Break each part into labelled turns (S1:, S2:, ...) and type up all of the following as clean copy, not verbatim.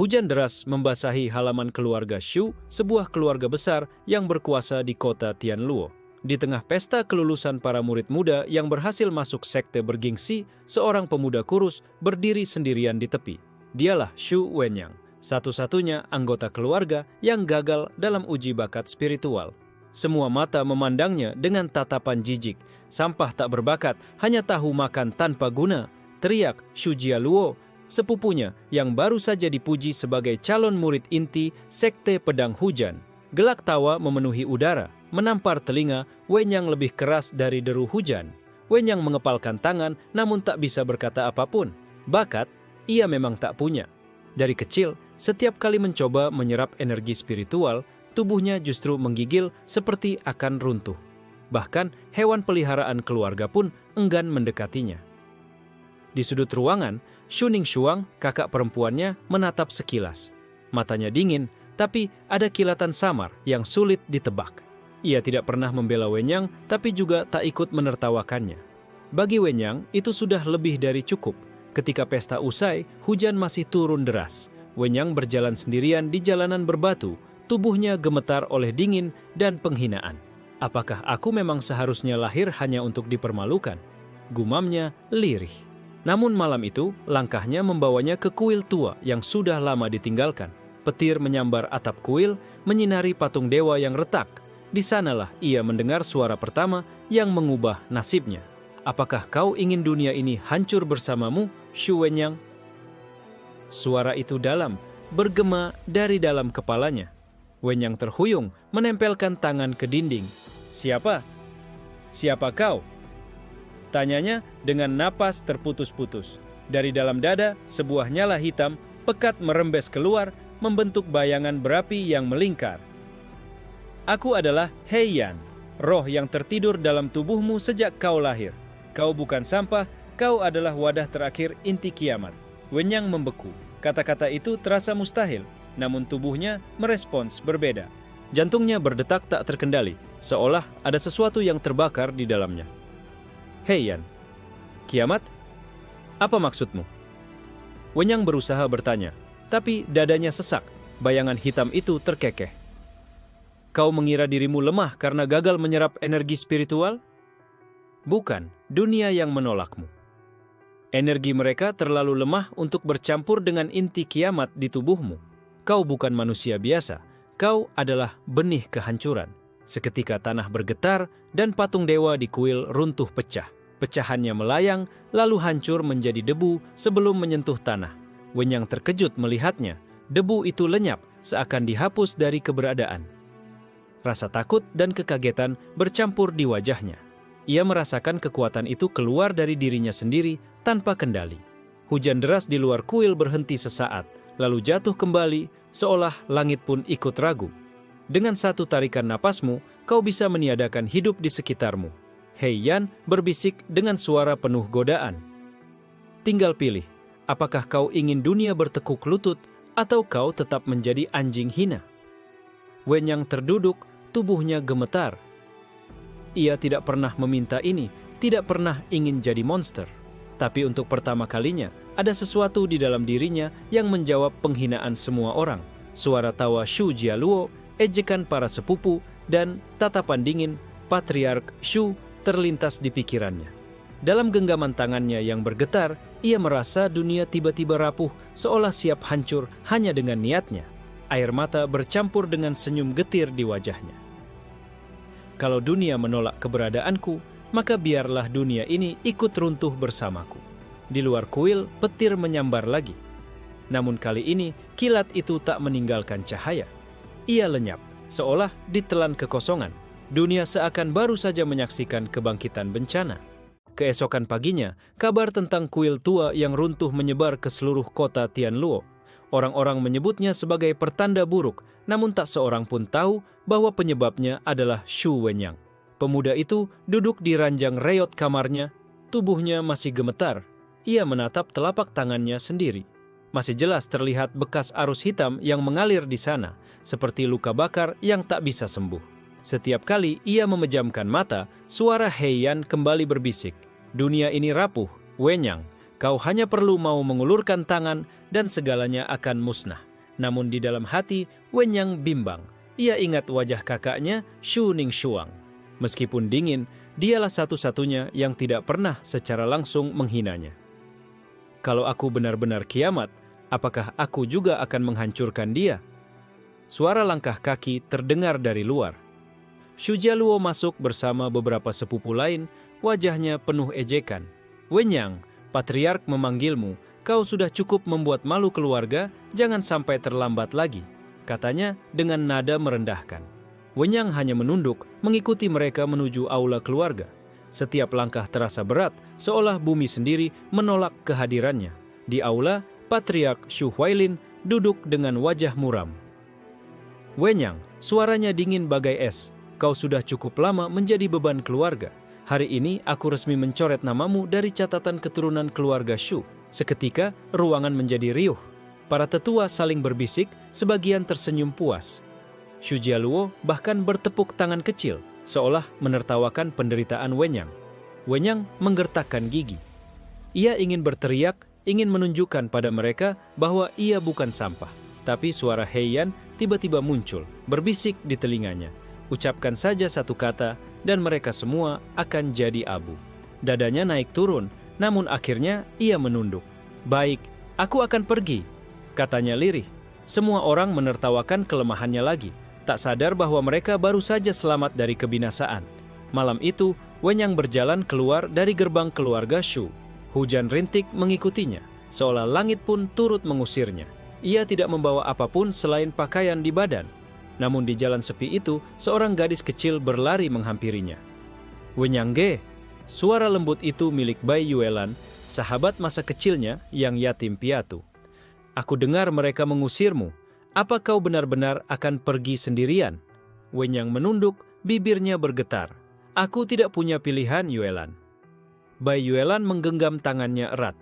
S1: Hujan deras membasahi halaman keluarga Shu, sebuah keluarga besar yang berkuasa di kota Tianluo. Di tengah pesta kelulusan para murid muda yang berhasil masuk sekte bergengsi, seorang pemuda kurus berdiri sendirian di tepi. Dialah Shu Wenyang, satu-satunya anggota keluarga yang gagal dalam uji bakat spiritual. Semua mata memandangnya dengan tatapan jijik. Sampah tak berbakat, hanya tahu makan tanpa guna, teriak Shu Jialuo, sepupunya yang baru saja dipuji sebagai calon murid inti sekte pedang hujan. Gelak tawa memenuhi udara, menampar telinga Wenyang lebih keras dari deru hujan. Wenyang mengepalkan tangan namun tak bisa berkata apapun. Bakat, ia memang tak punya. Dari kecil, setiap kali mencoba menyerap energi spiritual, tubuhnya justru menggigil seperti akan runtuh. Bahkan hewan peliharaan keluarga pun enggan mendekatinya. Di sudut ruangan, Shu Ningshuang, kakak perempuannya, menatap sekilas. Matanya dingin, tapi ada kilatan samar yang sulit ditebak. Ia tidak pernah membela Wenyang, tapi juga tak ikut menertawakannya. Bagi Wenyang, itu sudah lebih dari cukup. Ketika pesta usai, hujan masih turun deras. Wenyang berjalan sendirian di jalanan berbatu, tubuhnya gemetar oleh dingin dan penghinaan. Apakah aku memang seharusnya lahir hanya untuk dipermalukan? Gumamnya lirih. Namun malam itu, langkahnya membawanya ke kuil tua yang sudah lama ditinggalkan. Petir menyambar atap kuil, menyinari patung dewa yang retak. Di sanalah ia mendengar suara pertama yang mengubah nasibnya. Apakah kau ingin dunia ini hancur bersamamu, Shu Wenyang? Suara itu dalam, bergema dari dalam kepalanya. Wenyang terhuyung, menempelkan tangan ke dinding. Siapa? Siapa kau? Tanyanya dengan napas terputus-putus. Dari dalam dada, sebuah nyala hitam pekat merembes keluar, membentuk bayangan berapi yang melingkar. Aku adalah Heiyan, roh yang tertidur dalam tubuhmu sejak kau lahir. Kau bukan sampah, kau adalah wadah terakhir inti kiamat. Wenyang membeku. Kata-kata itu terasa mustahil, namun tubuhnya merespons berbeda. Jantungnya berdetak tak terkendali, seolah ada sesuatu yang terbakar di dalamnya. Heiyan, kiamat? Apa maksudmu? Wenyang berusaha bertanya, tapi dadanya sesak, bayangan hitam itu terkekeh. Kau mengira dirimu lemah karena gagal menyerap energi spiritual? Bukan, dunia yang menolakmu. Energi mereka terlalu lemah untuk bercampur dengan inti kiamat di tubuhmu. Kau bukan manusia biasa, kau adalah benih kehancuran. Seketika tanah bergetar dan patung dewa di kuil runtuh pecah. Pecahannya melayang, lalu hancur menjadi debu sebelum menyentuh tanah. Wenyang terkejut melihatnya. Debu itu lenyap, seakan dihapus dari keberadaan. Rasa takut dan kekagetan bercampur di wajahnya. Ia merasakan kekuatan itu keluar dari dirinya sendiri tanpa kendali. Hujan deras di luar kuil berhenti sesaat, lalu jatuh kembali, seolah langit pun ikut ragu. Dengan satu tarikan napasmu, kau bisa meniadakan hidup di sekitarmu. Heiyan berbisik dengan suara penuh godaan. Tinggal pilih, apakah kau ingin dunia bertekuk lutut atau kau tetap menjadi anjing hina? Wenyang terduduk, tubuhnya gemetar. Ia tidak pernah meminta ini, tidak pernah ingin jadi monster. Tapi untuk pertama kalinya, ada sesuatu di dalam dirinya yang menjawab penghinaan semua orang. Suara tawa Shu Jialuo, ejekan para sepupu, dan tatapan dingin Patriark Shu terlintas di pikirannya. Dalam genggaman tangannya yang bergetar, ia merasa dunia tiba-tiba rapuh, seolah siap hancur hanya dengan niatnya. Air mata bercampur dengan senyum getir di wajahnya. Kalau dunia menolak keberadaanku, maka biarlah dunia ini ikut runtuh bersamaku. Di luar kuil, petir menyambar lagi. Namun kali ini, kilat itu tak meninggalkan cahaya. Ia lenyap, seolah ditelan kekosongan. Dunia seakan baru saja menyaksikan kebangkitan bencana. Keesokan paginya, kabar tentang kuil tua yang runtuh menyebar ke seluruh kota Tianluo. Orang-orang menyebutnya sebagai pertanda buruk, namun tak seorang pun tahu bahwa penyebabnya adalah Shu Wenyang. Pemuda itu duduk di ranjang reot kamarnya, tubuhnya masih gemetar. Ia menatap telapak tangannya sendiri. Masih jelas terlihat bekas arus hitam yang mengalir di sana, seperti luka bakar yang tak bisa sembuh. Setiap kali ia memejamkan mata, suara Heiyan kembali berbisik. Dunia ini rapuh, Wenyang. Kau hanya perlu mau mengulurkan tangan dan segalanya akan musnah. Namun di dalam hati, Wenyang bimbang. Ia ingat wajah kakaknya, Shu Ningshuang. Meskipun dingin, dialah satu-satunya yang tidak pernah secara langsung menghinanya. Kalau aku benar-benar kiamat, apakah aku juga akan menghancurkan dia? Suara langkah kaki terdengar dari luar. Shu Jialuo masuk bersama beberapa sepupu lain, wajahnya penuh ejekan. Wenyang, Patriark memanggilmu, kau sudah cukup membuat malu keluarga, jangan sampai terlambat lagi, katanya dengan nada merendahkan. Wenyang hanya menunduk, mengikuti mereka menuju aula keluarga. Setiap langkah terasa berat, seolah bumi sendiri menolak kehadirannya. Di aula, Patriark Shu Huailin duduk dengan wajah muram. Wenyang, suaranya dingin bagai es. Kau sudah cukup lama menjadi beban keluarga. Hari ini aku resmi mencoret namamu dari catatan keturunan keluarga Shu. Seketika, ruangan menjadi riuh. Para tetua saling berbisik, sebagian tersenyum puas. Shu Jialuo bahkan bertepuk tangan kecil, seolah menertawakan penderitaan Wenyang. Wenyang menggertakkan gigi. Ia ingin berteriak, ingin menunjukkan pada mereka bahwa ia bukan sampah. Tapi suara Heiyan tiba-tiba muncul, berbisik di telinganya. Ucapkan saja satu kata, dan mereka semua akan jadi abu. Dadanya naik turun, namun akhirnya ia menunduk. Baik, aku akan pergi, katanya lirih. Semua orang menertawakan kelemahannya lagi, tak sadar bahwa mereka baru saja selamat dari kebinasaan. Malam itu, Wenyang berjalan keluar dari gerbang keluarga Shu. Hujan rintik mengikutinya, seolah langit pun turut mengusirnya. Ia tidak membawa apapun selain pakaian di badan. Namun di jalan sepi itu, seorang gadis kecil berlari menghampirinya. Wenyang Ge, suara lembut itu milik Bai Yuelan, sahabat masa kecilnya yang yatim piatu. Aku dengar mereka mengusirmu. Apa kau benar-benar akan pergi sendirian? Wenyang menunduk, bibirnya bergetar. Aku tidak punya pilihan, Yuelan. Bai Yuelan menggenggam tangannya erat.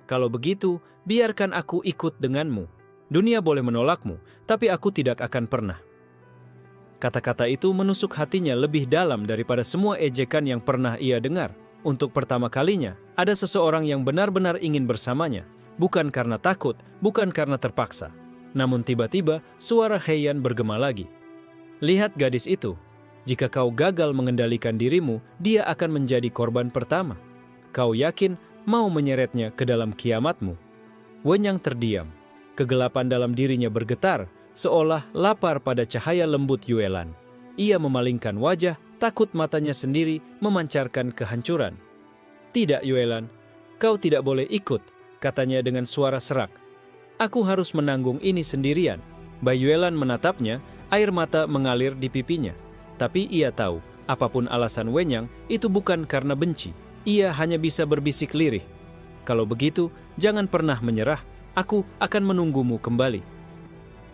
S1: Kalau begitu, biarkan aku ikut denganmu. Dunia boleh menolakmu, tapi aku tidak akan pernah. Kata-kata itu menusuk hatinya lebih dalam daripada semua ejekan yang pernah ia dengar. Untuk pertama kalinya, ada seseorang yang benar-benar ingin bersamanya. Bukan karena takut, bukan karena terpaksa. Namun tiba-tiba, suara Heiyan bergema lagi. Lihat gadis itu. Jika kau gagal mengendalikan dirimu, dia akan menjadi korban pertama. Kau yakin mau menyeretnya ke dalam kiamatmu? Wenyang terdiam. Kegelapan dalam dirinya bergetar, seolah lapar pada cahaya lembut Yuelan. Ia memalingkan wajah, takut matanya sendiri memancarkan kehancuran. Tidak, Yuelan, kau tidak boleh ikut, katanya dengan suara serak. Aku harus menanggung ini sendirian. Bai Yuelan menatapnya, air mata mengalir di pipinya. Tapi ia tahu, apapun alasan Wenyang, itu bukan karena benci. Ia hanya bisa berbisik lirih. Kalau begitu, jangan pernah menyerah. Aku akan menunggumu kembali.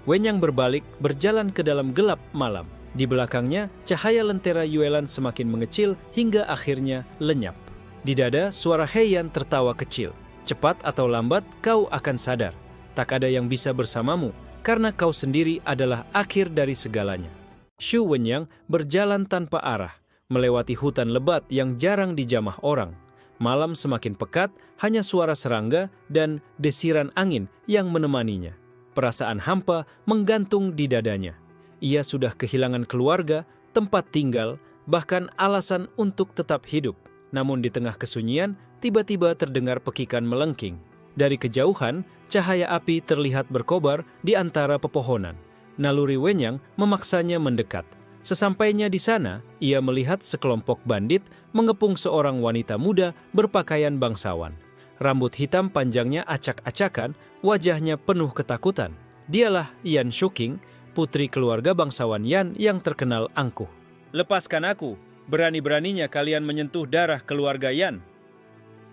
S1: Wenyang berbalik, berjalan ke dalam gelap malam. Di belakangnya, cahaya lentera Yuelan semakin mengecil hingga akhirnya lenyap. Di dada, suara Heiyan tertawa kecil. Cepat atau lambat, kau akan sadar. Tak ada yang bisa bersamamu, karena kau sendiri adalah akhir dari segalanya. Shu Wenyang berjalan tanpa arah, melewati hutan lebat yang jarang dijamah orang. Malam semakin pekat, hanya suara serangga dan desiran angin yang menemaninya. Perasaan hampa menggantung di dadanya. Ia sudah kehilangan keluarga, tempat tinggal, bahkan alasan untuk tetap hidup. Namun di tengah kesunyian, tiba-tiba terdengar pekikan melengking. Dari kejauhan, cahaya api terlihat berkobar di antara pepohonan. Naluri Wenyang memaksanya mendekat. Sesampainya di sana, ia melihat sekelompok bandit mengepung seorang wanita muda berpakaian bangsawan. Rambut hitam panjangnya acak-acakan, wajahnya penuh ketakutan. Dialah Yan Shuking, putri keluarga bangsawan Yan yang terkenal angkuh. Lepaskan aku, berani-beraninya kalian menyentuh darah keluarga Yan,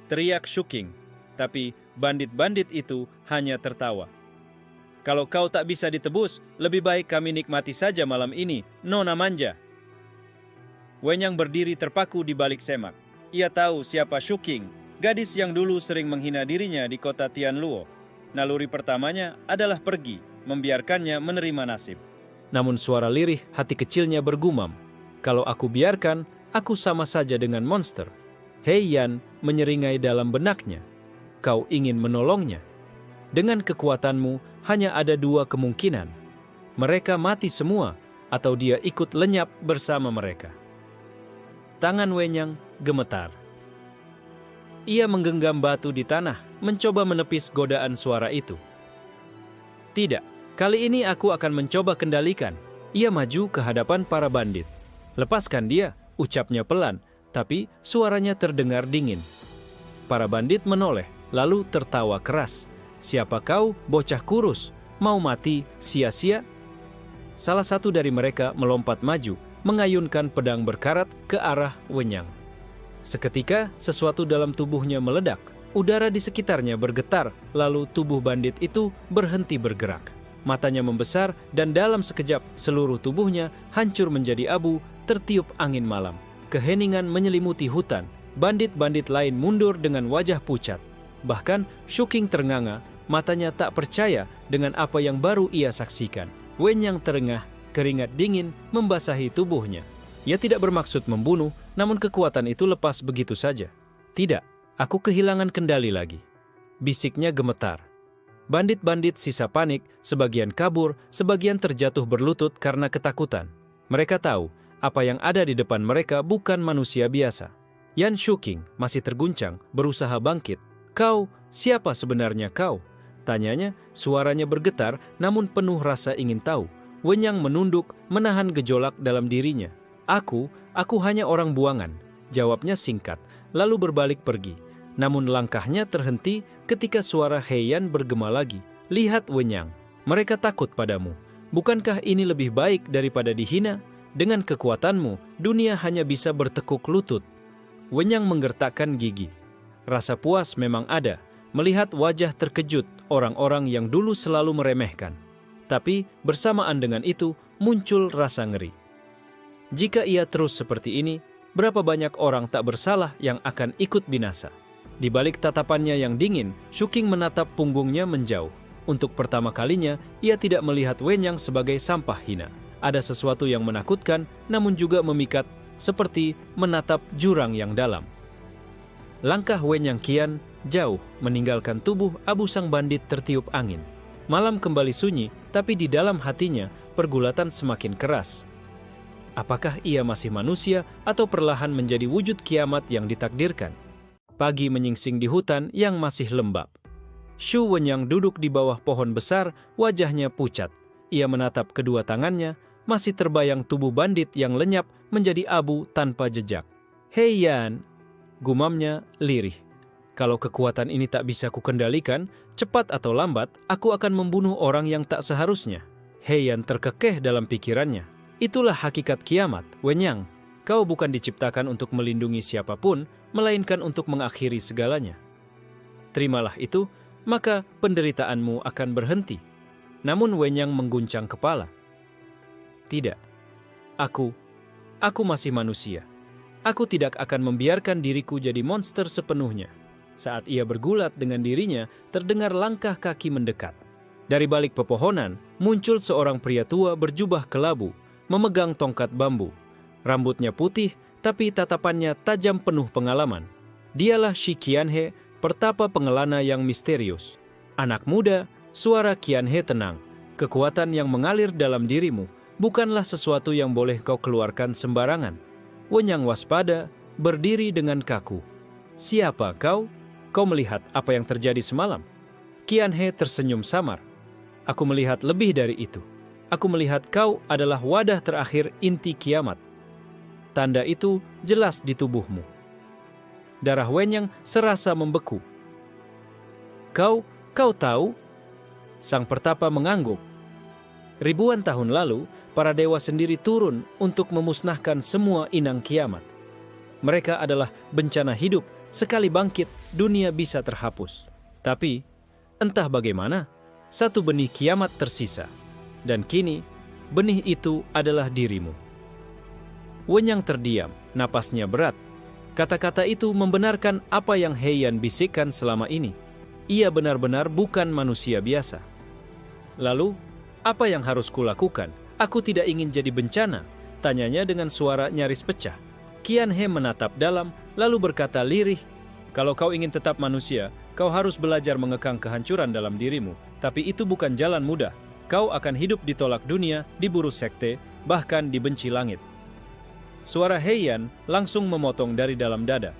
S1: teriak Shuking. Tapi bandit-bandit itu hanya tertawa. Kalau kau tak bisa ditebus, lebih baik kami nikmati saja malam ini, Nona Manja. Wenyang berdiri terpaku di balik semak. Ia tahu siapa Shuking, gadis yang dulu sering menghina dirinya di kota Tianluo. Naluri pertamanya adalah pergi, membiarkannya menerima nasib. Namun suara lirih hati kecilnya bergumam. Kalau aku biarkan, aku sama saja dengan monster. Heiyan menyeringai dalam benaknya. Kau ingin menolongnya? dengan kekuatanmu hanya ada dua kemungkinan. Mereka mati semua, atau dia ikut lenyap bersama mereka. Tangan Wenyang gemetar. Ia menggenggam batu di tanah, mencoba menepis godaan suara itu. Tidak, kali ini aku akan mencoba kendalikan. Ia maju ke hadapan para bandit. Lepaskan dia, ucapnya pelan, tapi suaranya terdengar dingin. Para bandit menoleh, lalu tertawa keras. Siapa kau, bocah kurus? Mau mati sia-sia? Salah satu dari mereka melompat maju, mengayunkan pedang berkarat ke arah Wenyang. Seketika, sesuatu dalam tubuhnya meledak. Udara di sekitarnya bergetar, lalu tubuh bandit itu berhenti bergerak. Matanya membesar, dan dalam sekejap seluruh tubuhnya hancur menjadi abu, tertiup angin malam. Keheningan menyelimuti hutan. Bandit-bandit lain mundur dengan wajah pucat. Bahkan Shuking ternganga, matanya tak percaya dengan apa yang baru ia saksikan. Wenyang terengah, keringat dingin membasahi tubuhnya. Ia tidak bermaksud membunuh, namun kekuatan itu lepas begitu saja. Tidak, aku kehilangan kendali lagi. Bisiknya gemetar. Bandit-bandit sisa panik, sebagian kabur, sebagian terjatuh berlutut karena ketakutan. Mereka tahu, apa yang ada di depan mereka bukan manusia biasa. Yan Shuking masih terguncang, berusaha bangkit. Kau, siapa sebenarnya kau? Tanyanya, suaranya bergetar, namun penuh rasa ingin tahu. Wenyang menunduk, menahan gejolak dalam dirinya. Aku hanya orang buangan. Jawabnya singkat, lalu berbalik pergi. Namun langkahnya terhenti ketika suara Heian bergema lagi. Lihat Wenyang, mereka takut padamu. Bukankah ini lebih baik daripada dihina? Dengan kekuatanmu, dunia hanya bisa bertekuk lutut. Wenyang menggertakkan gigi. Rasa puas memang ada, melihat wajah terkejut orang-orang yang dulu selalu meremehkan. Tapi bersamaan dengan itu muncul rasa ngeri. Jika ia terus seperti ini, berapa banyak orang tak bersalah yang akan ikut binasa. Di balik tatapannya yang dingin, Shuking menatap punggungnya menjauh. Untuk pertama kalinya, ia tidak melihat Wenyang sebagai sampah hina. Ada sesuatu yang menakutkan, namun juga memikat, seperti menatap jurang yang dalam. Langkah Wenyang kian jauh, meninggalkan tubuh abu sang bandit tertiup angin. Malam kembali sunyi, tapi di dalam hatinya pergulatan semakin keras. Apakah ia masih manusia atau perlahan menjadi wujud kiamat yang ditakdirkan? Pagi menyingsing di hutan yang masih lembab. Shu Wenyang duduk di bawah pohon besar, wajahnya pucat. Ia menatap kedua tangannya, masih terbayang tubuh bandit yang lenyap menjadi abu tanpa jejak. Heian, gumamnya lirih. Kalau kekuatan ini tak bisa kukendalikan, cepat atau lambat, aku akan membunuh orang yang tak seharusnya. Heian terkekeh dalam pikirannya. Itulah hakikat kiamat, Wenyang. Kau bukan diciptakan untuk melindungi siapapun, melainkan untuk mengakhiri segalanya. Terimalah itu, maka penderitaanmu akan berhenti. Namun Wenyang mengguncang kepala. Tidak, aku masih manusia. Aku tidak akan membiarkan diriku jadi monster sepenuhnya. Saat ia bergulat dengan dirinya, terdengar langkah kaki mendekat. Dari balik pepohonan, muncul seorang pria tua berjubah kelabu, memegang tongkat bambu. Rambutnya putih, tapi tatapannya tajam penuh pengalaman. Dialah Shi Qianhe, pertapa pengelana yang misterius. Anak muda, suara Qianhe tenang. Kekuatan yang mengalir dalam dirimu bukanlah sesuatu yang boleh kau keluarkan sembarangan. Wenyang waspada, berdiri dengan kaku. Siapa kau? Kau melihat apa yang terjadi semalam? Qianhe tersenyum samar. Aku melihat lebih dari itu. Aku melihat kau adalah wadah terakhir inti kiamat. Tanda itu jelas di tubuhmu. Darah Wenyang serasa membeku. Kau tahu? Sang pertapa mengangguk. Ribuan tahun lalu, para dewa sendiri turun untuk memusnahkan semua inang kiamat. Mereka adalah bencana hidup, sekali bangkit, dunia bisa terhapus. Tapi, entah bagaimana, satu benih kiamat tersisa. Dan kini, benih itu adalah dirimu. Wenyang terdiam, napasnya berat. Kata-kata itu membenarkan apa yang Heian bisikkan selama ini. Ia benar-benar bukan manusia biasa. Lalu, apa yang harus kulakukan? Aku tidak ingin jadi bencana, tanyanya dengan suara nyaris pecah. Qianhe menatap dalam, lalu berkata lirih, kalau kau ingin tetap manusia, Kau harus belajar mengekang kehancuran dalam dirimu, tapi itu bukan jalan mudah. Kau akan hidup ditolak dunia, diburu sekte, bahkan dibenci langit. Suara Heian langsung memotong dari dalam dada.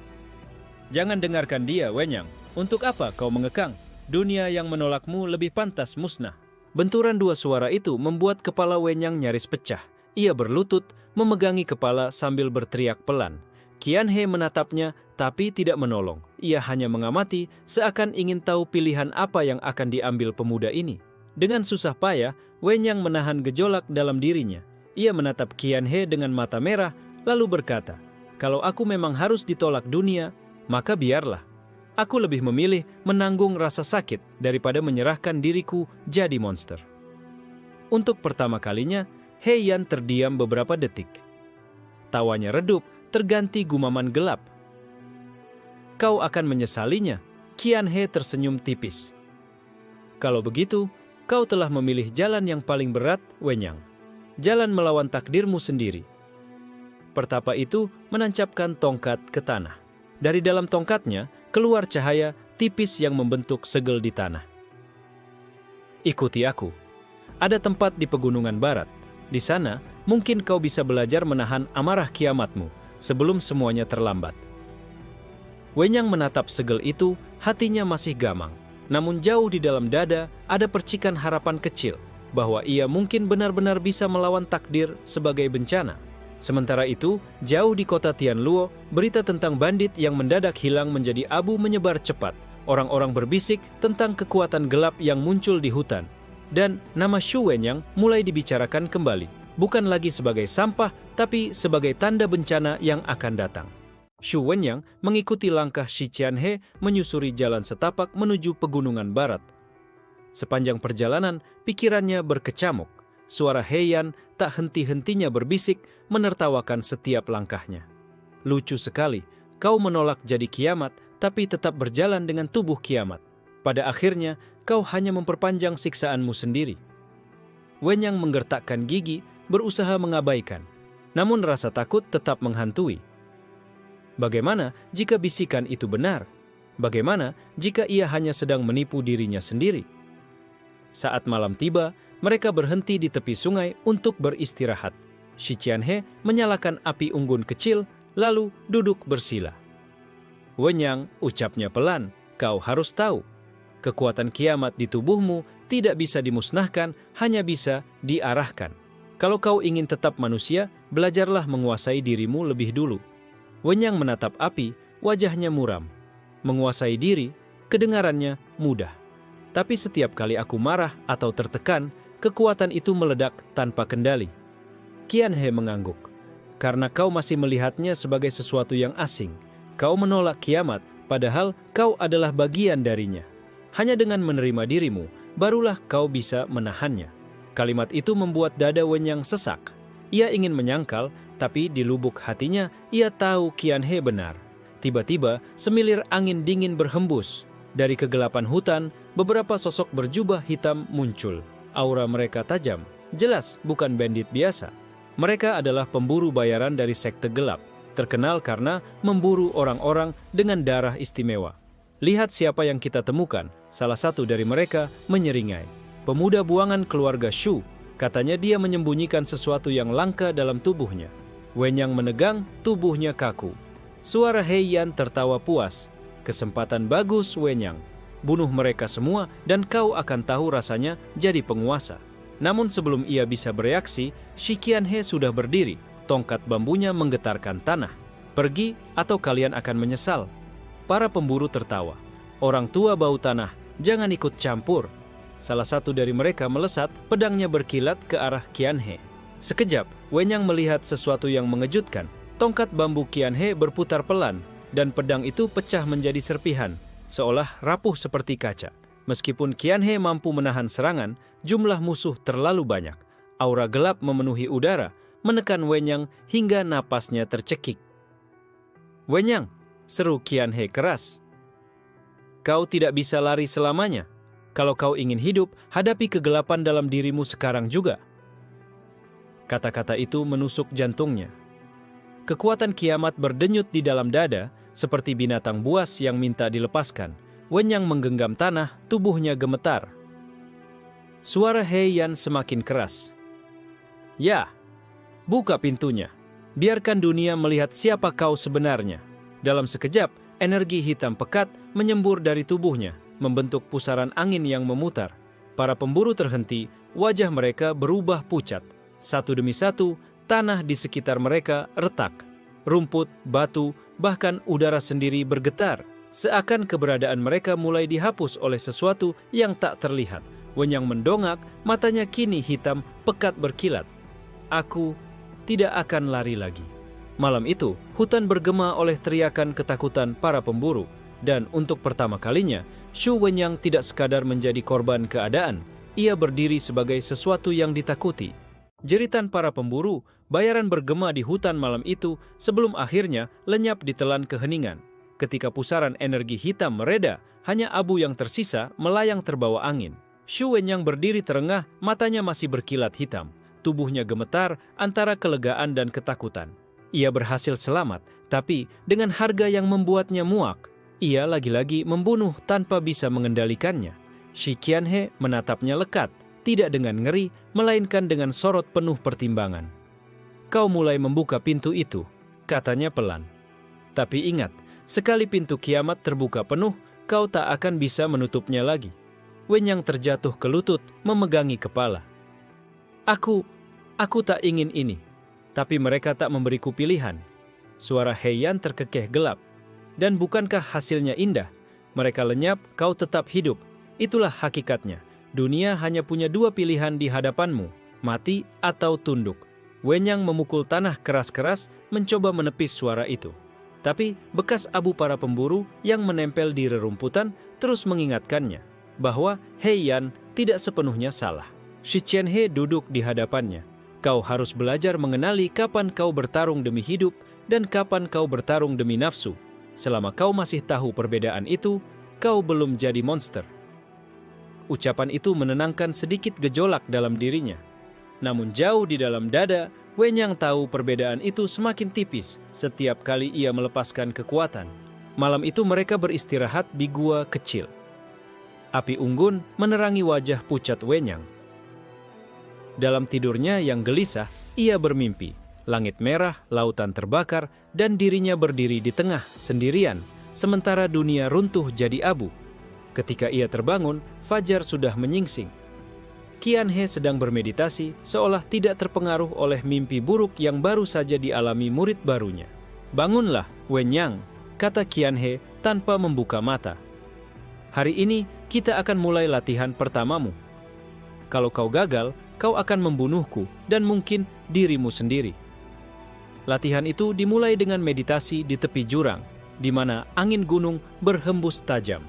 S1: Jangan dengarkan dia, Wenyang. Untuk apa kau mengekang? Dunia yang menolakmu lebih pantas musnah. Benturan dua suara itu membuat kepala Wenyang nyaris pecah. Ia berlutut, memegangi kepala sambil berteriak pelan. Qianhe menatapnya, tapi tidak menolong. Ia hanya mengamati, seakan ingin tahu pilihan apa yang akan diambil pemuda ini. Dengan susah payah, Wenyang menahan gejolak dalam dirinya. Ia menatap Qianhe dengan mata merah, lalu berkata, "Kalau aku memang harus ditolak dunia, maka biarlah. Aku lebih memilih menanggung rasa sakit daripada menyerahkan diriku jadi monster." Untuk pertama kalinya, Heian terdiam beberapa detik. Tawanya redup, terganti gumaman gelap. "Kau akan menyesalinya," Qianhe tersenyum tipis. "Kalau begitu, kau telah memilih jalan yang paling berat, Wenyang. Jalan melawan takdirmu sendiri." Pertapa itu menancapkan tongkat ke tanah. Dari dalam tongkatnya, keluar cahaya tipis yang membentuk segel di tanah. "Ikuti aku. Ada tempat di pegunungan barat. Di sana, mungkin kau bisa belajar menahan amarah kiamatmu sebelum semuanya terlambat." Wenyang menatap segel itu, hatinya masih gamang. Namun jauh di dalam dada ada percikan harapan kecil bahwa ia mungkin benar-benar bisa melawan takdir sebagai bencana. Sementara itu, jauh di kota Tianluo, berita tentang bandit yang mendadak hilang menjadi abu menyebar cepat. Orang-orang berbisik tentang kekuatan gelap yang muncul di hutan. Dan nama Shu Wenyang mulai dibicarakan kembali. Bukan lagi sebagai sampah, tapi sebagai tanda bencana yang akan datang. Shu Wenyang mengikuti langkah Shi Qianhe menyusuri jalan setapak menuju pegunungan barat. Sepanjang perjalanan, pikirannya berkecamuk. Suara Heian tak henti-hentinya berbisik, menertawakan setiap langkahnya. "Lucu sekali, kau menolak jadi kiamat, tapi tetap berjalan dengan tubuh kiamat. Pada akhirnya, kau hanya memperpanjang siksaanmu sendiri." Wenyang menggertakkan gigi, berusaha mengabaikan. Namun rasa takut tetap menghantui. Bagaimana jika bisikan itu benar? Bagaimana jika ia hanya sedang menipu dirinya sendiri? Saat malam tiba, mereka berhenti di tepi sungai untuk beristirahat. Shi Qianhe menyalakan api unggun kecil, lalu duduk bersila. "Wenyang," ucapnya pelan, "kau harus tahu. Kekuatan kiamat di tubuhmu tidak bisa dimusnahkan, hanya bisa diarahkan. Kalau kau ingin tetap manusia, belajarlah menguasai dirimu lebih dulu." Wenyang menatap api, wajahnya muram. Menguasai diri, kedengarannya mudah. Tapi setiap kali aku marah atau tertekan, kekuatan itu meledak tanpa kendali. Qianhe mengangguk. "Karena kau masih melihatnya sebagai sesuatu yang asing. Kau menolak kiamat, padahal kau adalah bagian darinya. Hanya dengan menerima dirimu, barulah kau bisa menahannya." Kalimat itu membuat dada Wenyang sesak. Ia ingin menyangkal, tapi di lubuk hatinya ia tahu Qianhe benar. Tiba-tiba, semilir angin dingin berhembus. Dari kegelapan hutan, beberapa sosok berjubah hitam muncul. Aura mereka tajam, jelas bukan bandit biasa. Mereka adalah pemburu bayaran dari sekte gelap, terkenal karena memburu orang-orang dengan darah istimewa. "Lihat siapa yang kita temukan," salah satu dari mereka menyeringai. "Pemuda buangan keluarga Shu," katanya dia menyembunyikan sesuatu yang langka dalam tubuhnya. Wenyang menegang, tubuhnya kaku. Suara Heian tertawa puas. "Kesempatan bagus, Wenyang. Bunuh mereka semua dan kau akan tahu rasanya jadi penguasa." Namun sebelum ia bisa bereaksi, Shi Qianhe sudah berdiri. Tongkat bambunya menggetarkan tanah. "Pergi atau kalian akan menyesal." Para pemburu tertawa. "Orang tua bau tanah, jangan ikut campur." Salah satu dari mereka melesat, pedangnya berkilat ke arah Qianhe. Sekejap, Wenyang melihat sesuatu yang mengejutkan. Tongkat bambu Qianhe berputar pelan, dan pedang itu pecah menjadi serpihan, seolah rapuh seperti kaca. Meskipun Qianhe mampu menahan serangan, jumlah musuh terlalu banyak. Aura gelap memenuhi udara, menekan Wenyang hingga napasnya tercekik. "Wenyang," seru Qianhe keras. "Kau tidak bisa lari selamanya. Kalau kau ingin hidup, hadapi kegelapan dalam dirimu sekarang juga." Kata-kata itu menusuk jantungnya. Kekuatan kiamat berdenyut di dalam dada, seperti binatang buas yang minta dilepaskan. Wenyang menggenggam tanah, tubuhnya gemetar. Suara He Yan semakin keras. Ya, buka pintunya. Biarkan dunia melihat siapa kau sebenarnya. Dalam sekejap, energi hitam pekat menyembur dari tubuhnya, membentuk pusaran angin yang memutar. Para pemburu terhenti, wajah mereka berubah pucat. Satu demi satu, tanah di sekitar mereka retak. Rumput, batu, bahkan udara sendiri bergetar. Seakan keberadaan mereka mulai dihapus oleh sesuatu yang tak terlihat. Wenyang mendongak, matanya kini hitam, pekat berkilat. Aku tidak akan lari lagi. Malam itu, hutan bergema oleh teriakan ketakutan para pemburu. Dan untuk pertama kalinya, Shu Wenyang tidak sekadar menjadi korban keadaan. Ia berdiri sebagai sesuatu yang ditakuti. Jeritan para pemburu, bayaran bergema di hutan malam itu sebelum akhirnya lenyap ditelan keheningan. Ketika pusaran energi hitam mereda, hanya abu yang tersisa melayang terbawa angin. Shu Wenyang berdiri terengah, matanya masih berkilat hitam. Tubuhnya gemetar antara kelegaan dan ketakutan. Ia berhasil selamat, tapi dengan harga yang membuatnya muak. Ia lagi-lagi membunuh tanpa bisa mengendalikannya. Shi Qianhe menatapnya lekat, tidak dengan ngeri, melainkan dengan sorot penuh pertimbangan. Kau mulai membuka pintu itu, katanya pelan. Tapi ingat, sekali pintu kiamat terbuka penuh, kau tak akan bisa menutupnya lagi. Wenyang terjatuh ke lutut, memegangi kepala. Aku tak ingin ini. Tapi mereka tak memberiku pilihan. Suara He Yan terkekeh gelap. Dan bukankah hasilnya indah? Mereka lenyap, kau tetap hidup. Itulah hakikatnya. Dunia hanya punya dua pilihan di hadapanmu, mati atau tunduk. Wenyang memukul tanah keras-keras, mencoba menepis suara itu. Tapi bekas abu para pemburu yang menempel di rerumputan terus mengingatkannya bahwa He Yan tidak sepenuhnya salah. Shi Qianhe duduk di hadapannya. Kau harus belajar mengenali kapan kau bertarung demi hidup dan kapan kau bertarung demi nafsu. Selama kau masih tahu perbedaan itu, kau belum jadi monster. Ucapan itu menenangkan sedikit gejolak dalam dirinya. Namun jauh di dalam dada, Wenyang tahu perbedaan itu semakin tipis setiap kali ia melepaskan kekuatan. Malam itu mereka beristirahat di gua kecil. Api unggun menerangi wajah pucat Wenyang. Dalam tidurnya yang gelisah, ia bermimpi. Langit merah, lautan terbakar, dan dirinya berdiri di tengah sendirian, sementara dunia runtuh jadi abu. Ketika ia terbangun, fajar sudah menyingsing. Qianhe sedang bermeditasi, seolah tidak terpengaruh oleh mimpi buruk yang baru saja dialami murid barunya. Bangunlah, Wenyang, kata Qianhe tanpa membuka mata. Hari ini kita akan mulai latihan pertamamu. Kalau kau gagal, kau akan membunuhku dan mungkin dirimu sendiri. Latihan itu dimulai dengan meditasi di tepi jurang, di mana angin gunung berhembus tajam.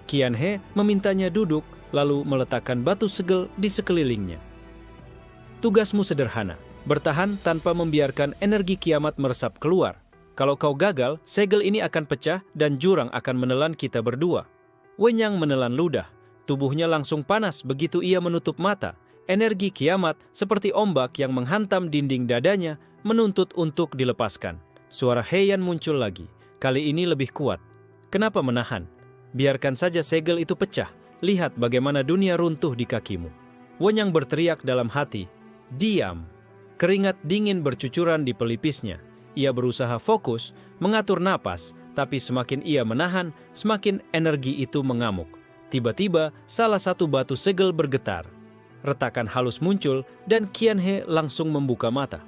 S1: Qianhe memintanya duduk, lalu meletakkan batu segel di sekelilingnya. Tugasmu sederhana, bertahan tanpa membiarkan energi kiamat meresap keluar. Kalau kau gagal, segel ini akan pecah dan jurang akan menelan kita berdua. Wenyang menelan ludah, tubuhnya langsung panas begitu ia menutup mata. Energi kiamat seperti ombak yang menghantam dinding dadanya menuntut untuk dilepaskan. Suara He Yan muncul lagi, kali ini lebih kuat. Kenapa menahan? Biarkan saja segel itu pecah. Lihat bagaimana dunia runtuh di kakimu. Wenyang berteriak dalam hati. Diam. Keringat dingin bercucuran di pelipisnya. Ia berusaha fokus, mengatur napas, tapi semakin ia menahan, semakin energi itu mengamuk. Tiba-tiba, salah satu batu segel bergetar. Retakan halus muncul dan Qianhe langsung membuka mata.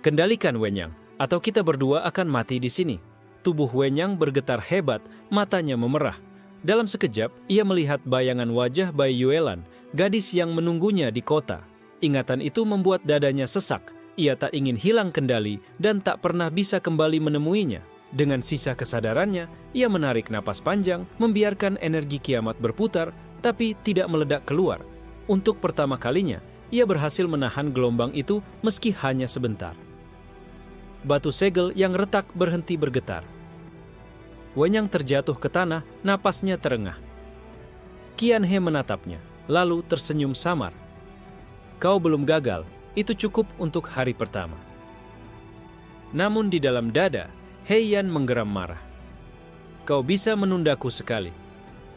S1: Kendalikan Wenyang, atau kita berdua akan mati di sini. Tubuh Wenyang bergetar hebat, matanya memerah. Dalam sekejap, ia melihat bayangan wajah Bai Yuelan, gadis yang menunggunya di kota. Ingatan itu membuat dadanya sesak. Ia tak ingin hilang kendali dan tak pernah bisa kembali menemuinya. Dengan sisa kesadarannya, ia menarik napas panjang, membiarkan energi kiamat berputar, tapi tidak meledak keluar. Untuk pertama kalinya, ia berhasil menahan gelombang itu meski hanya sebentar. Batu segel yang retak berhenti bergetar. Wenyang terjatuh ke tanah, napasnya terengah. Qianhe menatapnya, lalu tersenyum samar. Kau belum gagal, itu cukup untuk hari pertama. Namun di dalam dada, He Yan menggeram marah. kau bisa menundaku sekali.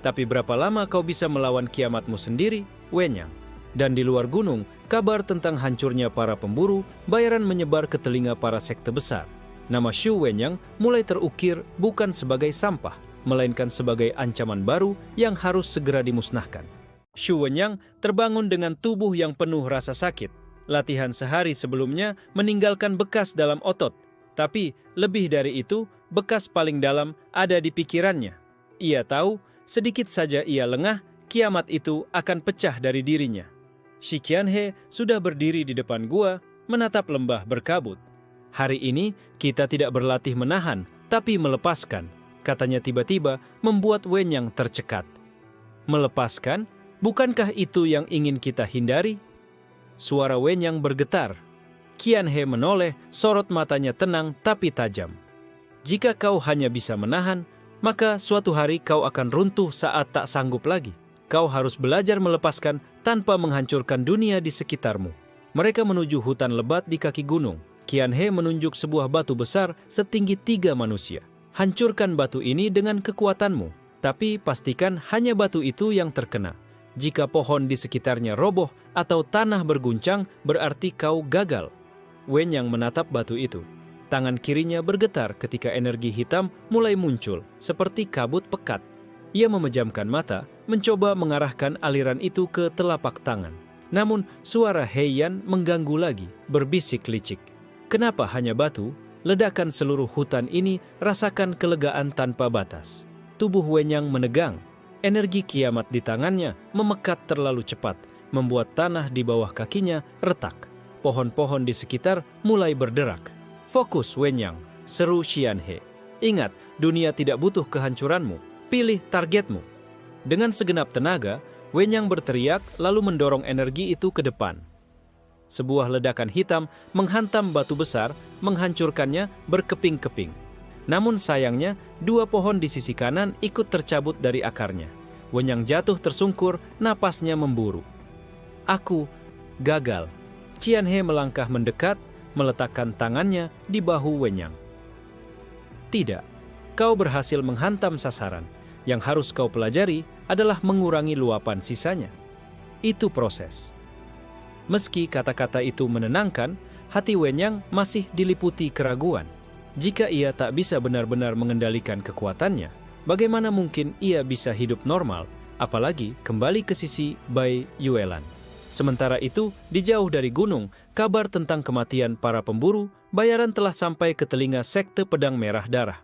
S1: Tapi berapa lama kau bisa melawan kiamatmu sendiri, Wenyang? Dan di luar gunung, kabar tentang hancurnya para pemburu bayaran menyebar ke telinga para sekte besar. Nama Shu Wenyang mulai terukir bukan sebagai sampah, melainkan sebagai ancaman baru yang harus segera dimusnahkan. Shu Wenyang terbangun dengan tubuh yang penuh rasa sakit. Latihan sehari sebelumnya meninggalkan bekas dalam otot. Tapi lebih dari itu, bekas paling dalam ada di pikirannya. Ia tahu, sedikit saja ia lengah, kiamat itu akan pecah dari dirinya. Shi Qianhe sudah berdiri di depan gua, menatap lembah berkabut. Hari ini kita tidak berlatih menahan, tapi melepaskan, katanya tiba-tiba membuat Wenyang tercekat. Melepaskan? Bukankah itu yang ingin kita hindari? Suara Wenyang bergetar. Qianhe menoleh, sorot matanya tenang tapi tajam. Jika kau hanya bisa menahan, maka suatu hari kau akan runtuh saat tak sanggup lagi. Kau harus belajar melepaskan tanpa menghancurkan dunia di sekitarmu. Mereka menuju hutan lebat di kaki gunung. Qianhe menunjuk sebuah batu besar setinggi 3 manusia. Hancurkan batu ini dengan kekuatanmu, tapi pastikan hanya batu itu yang terkena. Jika pohon di sekitarnya roboh atau tanah berguncang, berarti kau gagal. Wenyang menatap batu itu. Tangan kirinya bergetar ketika energi hitam mulai muncul, seperti kabut pekat. Ia memejamkan mata, mencoba mengarahkan aliran itu ke telapak tangan. Namun, suara Heiyan mengganggu lagi, berbisik licik. Kenapa hanya batu? Ledakan seluruh hutan ini rasakan kelegaan tanpa batas. Tubuh Wenyang menegang. Energi kiamat di tangannya memekat terlalu cepat, membuat tanah di bawah kakinya retak. Pohon-pohon di sekitar mulai berderak. Fokus, Wenyang, seru Qianhe. Ingat, dunia tidak butuh kehancuranmu. Pilih targetmu. Dengan segenap tenaga, Wenyang berteriak lalu mendorong energi itu ke depan. Sebuah ledakan hitam menghantam batu besar, menghancurkannya berkeping-keping. Namun sayangnya, 2 pohon di sisi kanan ikut tercabut dari akarnya. Wenyang jatuh tersungkur, napasnya memburu. Aku gagal. Qianhe melangkah mendekat, meletakkan tangannya di bahu Wenyang. Tidak, kau berhasil menghantam sasaran. Yang harus kau pelajari adalah mengurangi luapan sisanya. Itu proses. Meski kata-kata itu menenangkan, hati Wenyang masih diliputi keraguan. Jika ia tak bisa benar-benar mengendalikan kekuatannya, bagaimana mungkin ia bisa hidup normal, apalagi kembali ke sisi Bai Yuelan. Sementara itu, di jauh dari gunung, kabar tentang kematian para pemburu bayaran telah sampai ke telinga sekte Pedang Merah Darah.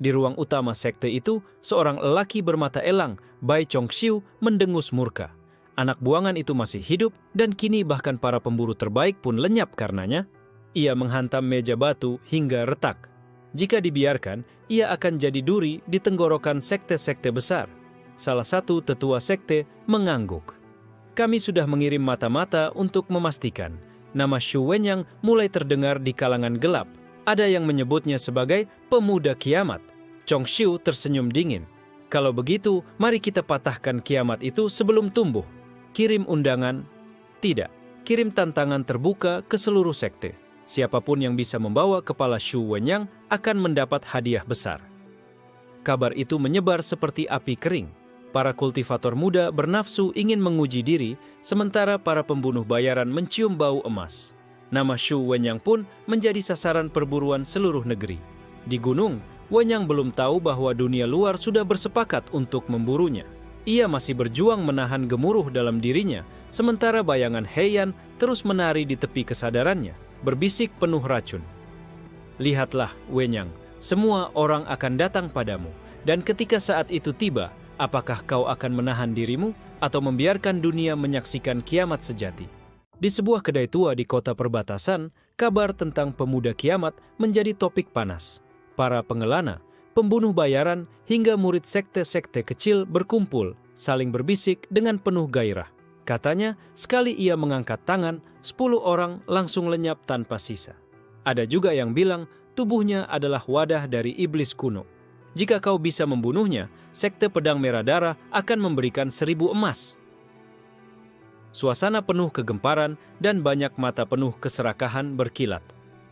S1: Di ruang utama sekte itu, seorang lelaki bermata elang, Bai Chongxiu, mendengus murka. Anak buangan itu masih hidup, dan kini bahkan para pemburu terbaik pun lenyap karenanya. Ia menghantam meja batu hingga retak. Jika dibiarkan, ia akan jadi duri di tenggorokan sekte-sekte besar. Salah satu tetua sekte mengangguk. Kami sudah mengirim mata-mata untuk memastikan. Nama Shu Wenyang mulai terdengar di kalangan gelap. Ada yang menyebutnya sebagai pemuda kiamat. Chongxiu tersenyum dingin. Kalau begitu, mari kita patahkan kiamat itu sebelum tumbuh. Kirim undangan? Tidak. Kirim tantangan terbuka ke seluruh sekte. Siapapun yang bisa membawa kepala Shu Wenyang akan mendapat hadiah besar. Kabar itu menyebar seperti api kering. Para kultivator muda bernafsu ingin menguji diri, sementara para pembunuh bayaran mencium bau emas. Nama Shu Wenyang pun menjadi sasaran perburuan seluruh negeri. Di gunung, Wenyang belum tahu bahwa dunia luar sudah bersepakat untuk memburunya. Ia masih berjuang menahan gemuruh dalam dirinya, sementara bayangan Heiyan terus menari di tepi kesadarannya, berbisik penuh racun. Lihatlah, Wenyang, semua orang akan datang padamu, dan ketika saat itu tiba, apakah kau akan menahan dirimu atau membiarkan dunia menyaksikan kiamat sejati? Di sebuah kedai tua di kota perbatasan, kabar tentang pemuda kiamat menjadi topik panas. Para pengelana, pembunuh bayaran, hingga murid sekte-sekte kecil berkumpul, saling berbisik dengan penuh gairah. Katanya, sekali ia mengangkat tangan, 10 orang langsung lenyap tanpa sisa. Ada juga yang bilang tubuhnya adalah wadah dari iblis kuno. Jika kau bisa membunuhnya, sekte Pedang Merah Darah akan memberikan 1000 emas. Suasana penuh kegemparan dan banyak mata penuh keserakahan berkilat.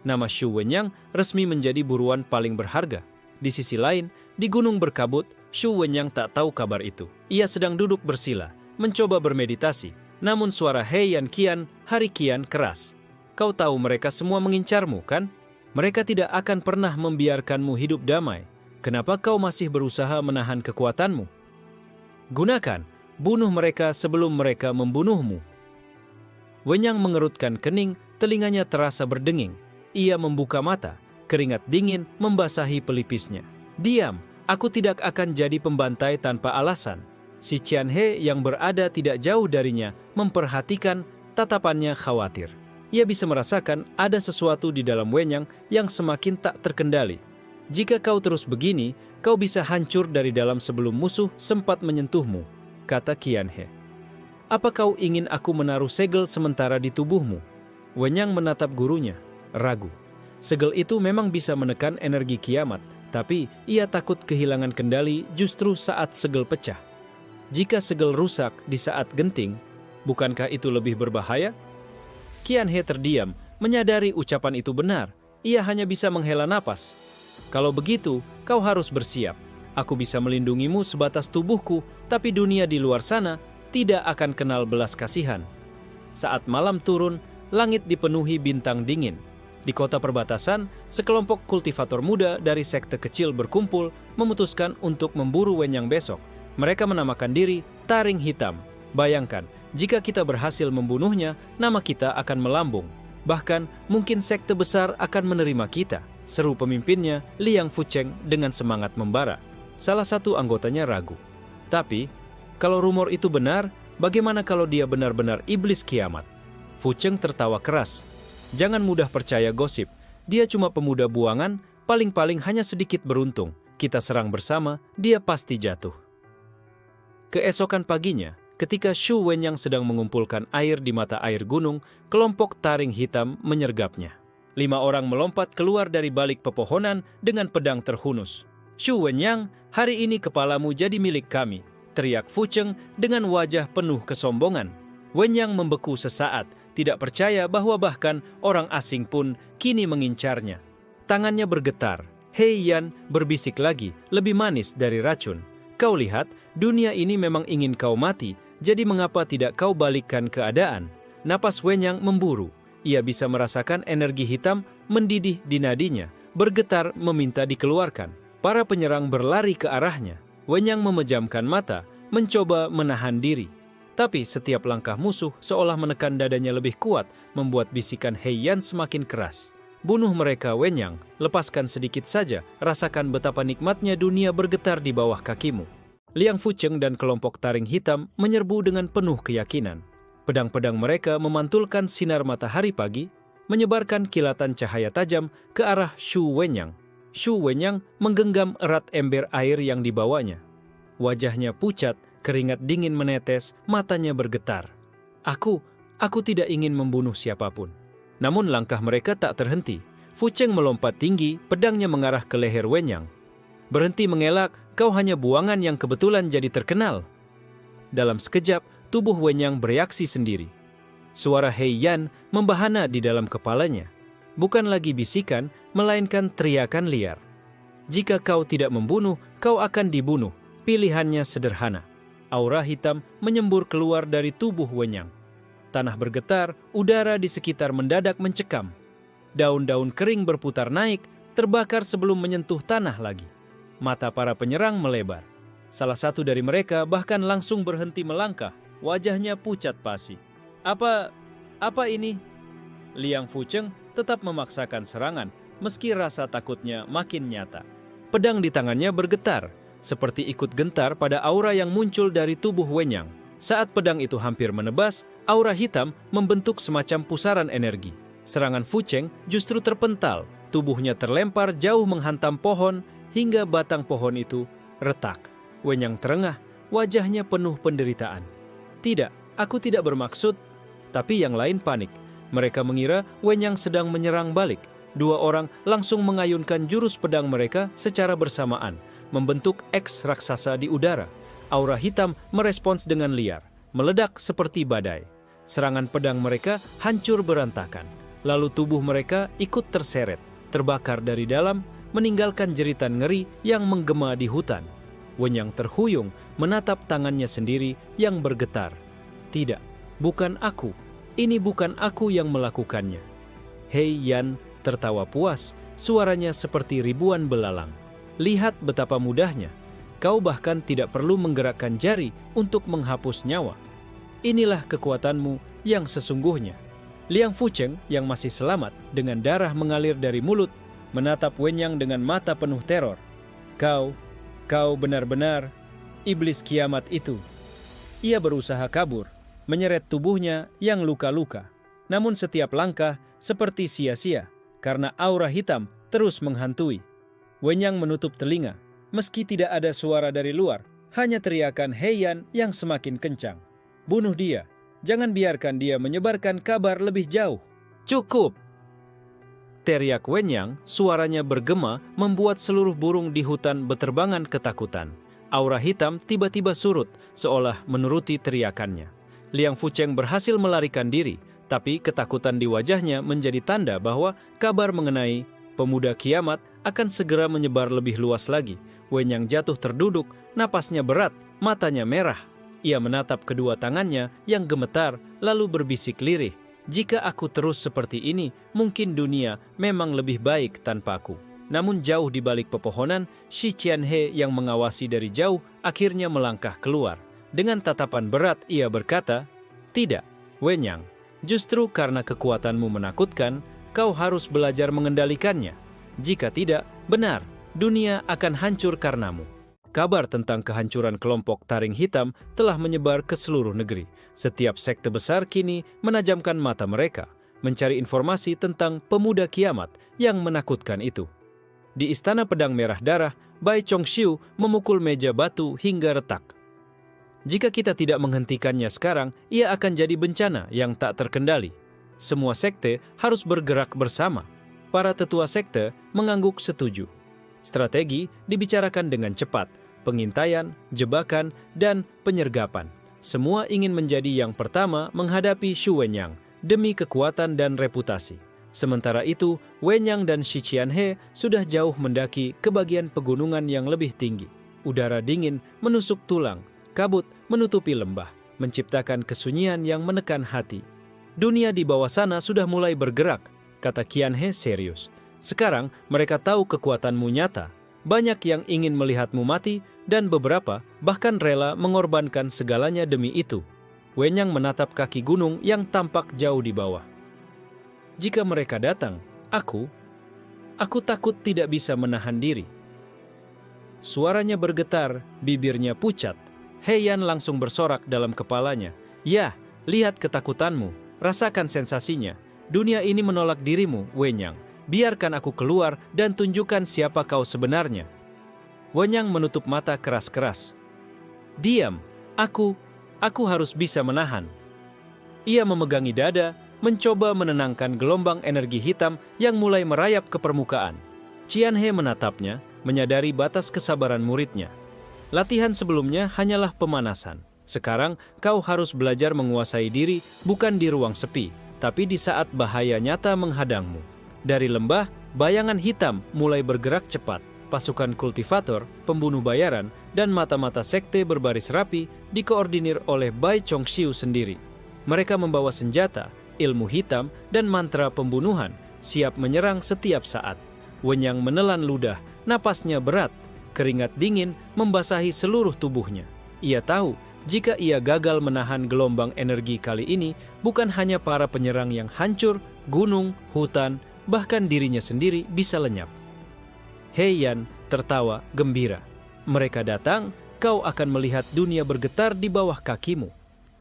S1: Nama Shu Wenyang resmi menjadi buruan paling berharga. Di sisi lain, di gunung berkabut, Shu Wenyang tak tahu kabar itu. Ia sedang duduk bersila, mencoba bermeditasi. Namun suara He Yan kian, hari kian keras. Kau tahu mereka semua mengincarmu, kan? Mereka tidak akan pernah membiarkanmu hidup damai. Kenapa kau masih berusaha menahan kekuatanmu? Gunakan, bunuh mereka sebelum mereka membunuhmu. Wenyang mengerutkan kening, telinganya terasa berdenging. Ia membuka mata, keringat dingin membasahi pelipisnya. Diam, aku tidak akan jadi pembantai tanpa alasan. Si Qianhe yang berada tidak jauh darinya memperhatikan, tatapannya khawatir. Ia bisa merasakan ada sesuatu di dalam Wenyang yang semakin tak terkendali. Jika kau terus begini, kau bisa hancur dari dalam sebelum musuh sempat menyentuhmu, kata Qianhe. Apa kau ingin aku menaruh segel sementara di tubuhmu? Wenyang menatap gurunya, ragu. Segel itu memang bisa menekan energi kiamat, tapi ia takut kehilangan kendali justru saat segel pecah. Jika segel rusak di saat genting, bukankah itu lebih berbahaya? Qianhe terdiam, menyadari ucapan itu benar. Ia hanya bisa menghela napas. Kalau begitu, kau harus bersiap. Aku bisa melindungimu sebatas tubuhku, tapi dunia di luar sana tidak akan kenal belas kasihan. Saat malam turun, langit dipenuhi bintang dingin. Di kota perbatasan, sekelompok kultivator muda dari sekte kecil berkumpul memutuskan untuk memburu Wenyang besok. Mereka menamakan diri Taring Hitam. Bayangkan, jika kita berhasil membunuhnya, nama kita akan melambung. Bahkan, mungkin sekte besar akan menerima kita, seru pemimpinnya Liang Fucheng dengan semangat membara. Salah satu anggotanya ragu. Tapi, kalau rumor itu benar, bagaimana kalau dia benar-benar iblis kiamat? Fucheng tertawa keras. Jangan mudah percaya gosip. Dia cuma pemuda buangan, paling-paling hanya sedikit beruntung. Kita serang bersama, dia pasti jatuh. Keesokan paginya, ketika Shu Wenyang sedang mengumpulkan air di mata air gunung, kelompok Taring Hitam menyergapnya. 5 orang melompat keluar dari balik pepohonan dengan pedang terhunus. Shu Wenyang, hari ini kepalamu jadi milik kami, teriak Fucheng dengan wajah penuh kesombongan. Wenyang membeku sesaat, tidak percaya bahwa bahkan orang asing pun kini mengincarnya. Tangannya bergetar. He Yan berbisik lagi, lebih manis dari racun. Kau lihat, dunia ini memang ingin kau mati, jadi mengapa tidak kau balikkan keadaan? Napas Wenyang memburu. Ia bisa merasakan energi hitam mendidih di nadinya, bergetar meminta dikeluarkan. Para penyerang berlari ke arahnya. Wenyang memejamkan mata, mencoba menahan diri. Tapi setiap langkah musuh seolah menekan dadanya lebih kuat, membuat bisikan He Yan semakin keras. Bunuh mereka, Wenyang, lepaskan sedikit saja, rasakan betapa nikmatnya dunia bergetar di bawah kakimu. Liang Fucheng dan kelompok Taring Hitam menyerbu dengan penuh keyakinan. Pedang-pedang mereka memantulkan sinar matahari pagi, menyebarkan kilatan cahaya tajam ke arah Shu Wenyang. Shu Wenyang menggenggam erat ember air yang dibawanya. Wajahnya pucat, keringat dingin menetes, matanya bergetar. Aku tidak ingin membunuh siapapun. Namun langkah mereka tak terhenti. Fucheng melompat tinggi, pedangnya mengarah ke leher Wenyang. Berhenti mengelak, kau hanya buangan yang kebetulan jadi terkenal. Dalam sekejap, tubuh Wenyang bereaksi sendiri. Suara He Yan membahana di dalam kepalanya. Bukan lagi bisikan, melainkan teriakan liar. Jika kau tidak membunuh, kau akan dibunuh. Pilihannya sederhana. Aura hitam menyembur keluar dari tubuh Wenyang. Tanah bergetar, udara di sekitar mendadak mencekam. Daun-daun kering berputar naik, terbakar sebelum menyentuh tanah lagi. Mata para penyerang melebar. Salah satu dari mereka bahkan langsung berhenti melangkah. Wajahnya pucat pasi. Apa ini? Liang Fucheng tetap memaksakan serangan, meski rasa takutnya makin nyata. Pedang di tangannya bergetar, seperti ikut gentar pada aura yang muncul dari tubuh Wenyang. Saat pedang itu hampir menebas, aura hitam membentuk semacam pusaran energi. Serangan Fucheng justru terpental, tubuhnya terlempar jauh menghantam pohon, hingga batang pohon itu retak. Wenyang terengah, wajahnya penuh penderitaan. Tidak, aku tidak bermaksud. Tapi yang lain panik. Mereka mengira Wenyang sedang menyerang balik. 2 orang langsung mengayunkan jurus pedang mereka secara bersamaan, membentuk X raksasa di udara. Aura hitam merespons dengan liar, meledak seperti badai. Serangan pedang mereka hancur berantakan. Lalu tubuh mereka ikut terseret, terbakar dari dalam, meninggalkan jeritan ngeri yang menggema di hutan. Wenyang terhuyung menatap tangannya sendiri yang bergetar. Tidak, bukan aku. Ini bukan aku yang melakukannya. Hei Yan tertawa puas, suaranya seperti ribuan belalang. Lihat betapa mudahnya. Kau bahkan tidak perlu menggerakkan jari untuk menghapus nyawa. Inilah kekuatanmu yang sesungguhnya. Liang Fucheng yang masih selamat dengan darah mengalir dari mulut, menatap Wenyang dengan mata penuh teror. Kau benar-benar iblis kiamat itu. Ia berusaha kabur, menyeret tubuhnya yang luka-luka. Namun setiap langkah seperti sia-sia, karena aura hitam terus menghantui. Wenyang menutup telinga, meski tidak ada suara dari luar, hanya teriakan Heian yang semakin kencang. Bunuh dia, jangan biarkan dia menyebarkan kabar lebih jauh. Cukup! Teriak Wenyang, suaranya bergema membuat seluruh burung di hutan beterbangan ketakutan. Aura hitam tiba-tiba surut, seolah menuruti teriakannya. Liang Fucheng berhasil melarikan diri, tapi ketakutan di wajahnya menjadi tanda bahwa kabar mengenai pemuda kiamat akan segera menyebar lebih luas lagi. Wenyang jatuh terduduk, napasnya berat, matanya merah. Ia menatap kedua tangannya yang gemetar, lalu berbisik lirih. Jika aku terus seperti ini, mungkin dunia memang lebih baik tanpa aku. Namun jauh di balik pepohonan, Shi Qianhe yang mengawasi dari jauh akhirnya melangkah keluar. Dengan tatapan berat ia berkata, "Tidak, Wenyang, justru karena kekuatanmu menakutkan, kau harus belajar mengendalikannya. Jika tidak, benar, dunia akan hancur karenamu." Kabar tentang kehancuran kelompok Taring Hitam telah menyebar ke seluruh negeri. Setiap sekte besar kini menajamkan mata mereka, mencari informasi tentang pemuda kiamat yang menakutkan itu. Di Istana Pedang Merah Darah, Bai Chongxiu memukul meja batu hingga retak. Jika kita tidak menghentikannya sekarang, ia akan jadi bencana yang tak terkendali. Semua sekte harus bergerak bersama. Para tetua sekte mengangguk setuju. Strategi dibicarakan dengan cepat, pengintaian, jebakan, dan penyergapan. Semua ingin menjadi yang pertama menghadapi Xu Wenyang demi kekuatan dan reputasi. Sementara itu, Wenyang dan Shi Qianhe sudah jauh mendaki ke bagian pegunungan yang lebih tinggi. Udara dingin menusuk tulang, kabut menutupi lembah, menciptakan kesunyian yang menekan hati. Dunia di bawah sana sudah mulai bergerak, kata Qianhe serius. Sekarang mereka tahu kekuatanmu nyata. Banyak yang ingin melihatmu mati dan beberapa bahkan rela mengorbankan segalanya demi itu. Wenyang menatap kaki gunung yang tampak jauh di bawah. Jika mereka datang, aku takut tidak bisa menahan diri. Suaranya bergetar, bibirnya pucat. Heian langsung bersorak dalam kepalanya. Ya, lihat ketakutanmu, rasakan sensasinya. Dunia ini menolak dirimu, Wenyang. Biarkan aku keluar dan tunjukkan siapa kau sebenarnya. Wenyang menutup mata keras-keras. Diam, aku harus bisa menahan. Ia memegangi dada, mencoba menenangkan gelombang energi hitam yang mulai merayap ke permukaan. Qianhe menatapnya, menyadari batas kesabaran muridnya. Latihan sebelumnya hanyalah pemanasan. Sekarang kau harus belajar menguasai diri bukan di ruang sepi, tapi di saat bahaya nyata menghadangmu. Dari lembah, bayangan hitam mulai bergerak cepat. Pasukan kultivator, pembunuh bayaran, dan mata-mata sekte berbaris rapi dikoordinir oleh Bai Chongxiu sendiri. Mereka membawa senjata, ilmu hitam, dan mantra pembunuhan, siap menyerang setiap saat. Wenyang menelan ludah, napasnya berat, keringat dingin membasahi seluruh tubuhnya. Ia tahu, jika ia gagal menahan gelombang energi kali ini, bukan hanya para penyerang yang hancur, gunung, hutan, bahkan dirinya sendiri bisa lenyap. Heian tertawa gembira. Mereka datang, kau akan melihat dunia bergetar di bawah kakimu.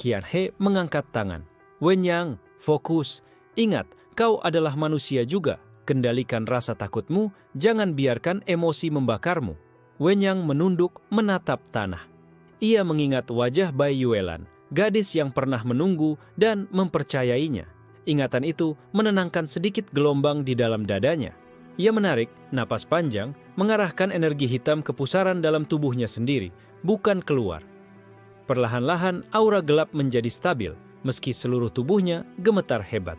S1: Qianhe mengangkat tangan. Wenyang, fokus. Ingat, kau adalah manusia juga. Kendalikan rasa takutmu, jangan biarkan emosi membakarmu. Wenyang menunduk menatap tanah. Ia mengingat wajah Bai Yuelan, gadis yang pernah menunggu dan mempercayainya. Ingatan itu menenangkan sedikit gelombang di dalam dadanya. Ia menarik napas panjang, mengarahkan energi hitam ke pusaran dalam tubuhnya sendiri, bukan keluar. Perlahan-lahan aura gelap menjadi stabil, meski seluruh tubuhnya gemetar hebat.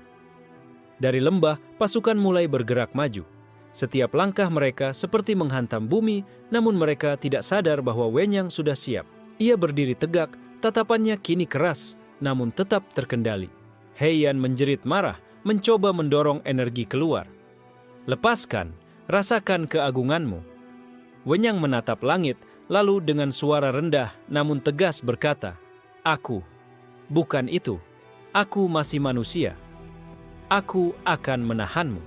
S1: Dari lembah, pasukan mulai bergerak maju. Setiap langkah mereka seperti menghantam bumi, namun mereka tidak sadar bahwa Wenyang sudah siap. Ia berdiri tegak, tatapannya kini keras, namun tetap terkendali. Heian menjerit marah, mencoba mendorong energi keluar. "Lepaskan, rasakan keagunganmu." Wenyang menatap langit, lalu dengan suara rendah namun tegas berkata, "Aku, bukan itu. Aku masih manusia. Aku akan menahanmu."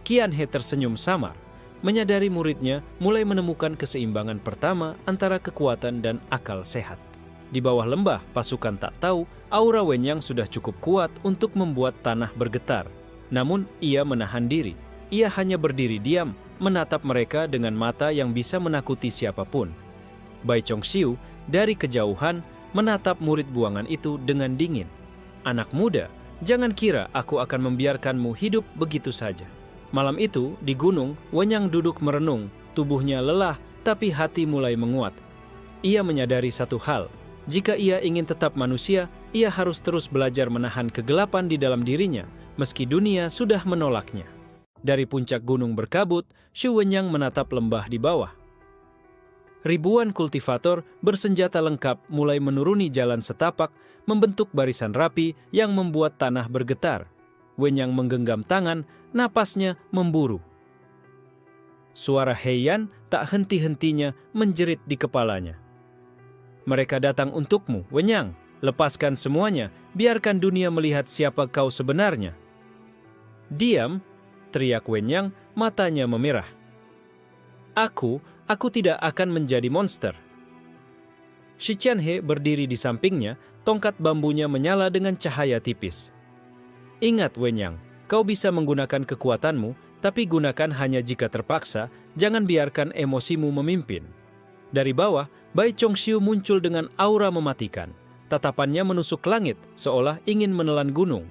S1: Qianhe tersenyum samar, menyadari muridnya mulai menemukan keseimbangan pertama antara kekuatan dan akal sehat. Di bawah lembah, pasukan tak tahu aura Wenyang sudah cukup kuat untuk membuat tanah bergetar. Namun ia menahan diri. Ia hanya berdiri diam, menatap mereka dengan mata yang bisa menakuti siapapun. Bai Chongxiu dari kejauhan menatap murid buangan itu dengan dingin. "Anak muda, jangan kira aku akan membiarkanmu hidup begitu saja." Malam itu, di gunung, Wenyang duduk merenung, tubuhnya lelah tapi hati mulai menguat. Ia menyadari satu hal, jika ia ingin tetap manusia, ia harus terus belajar menahan kegelapan di dalam dirinya, meski dunia sudah menolaknya. Dari puncak gunung berkabut, Shu Wenyang menatap lembah di bawah. Ribuan kultivator bersenjata lengkap mulai menuruni jalan setapak, membentuk barisan rapi yang membuat tanah bergetar. Wenyang menggenggam tangan, napasnya memburu. Suara Heian tak henti-hentinya menjerit di kepalanya. "Mereka datang untukmu, Wenyang. Lepaskan semuanya, biarkan dunia melihat siapa kau sebenarnya." "Diam," teriak Wenyang, matanya memerah. Aku tidak akan menjadi monster." Shi Qianhe berdiri di sampingnya, tongkat bambunya menyala dengan cahaya tipis. "Ingat Wenyang, kau bisa menggunakan kekuatanmu, tapi gunakan hanya jika terpaksa, jangan biarkan emosimu memimpin." Dari bawah, Bai Chongxiu muncul dengan aura mematikan. Tatapannya menusuk langit, seolah ingin menelan gunung.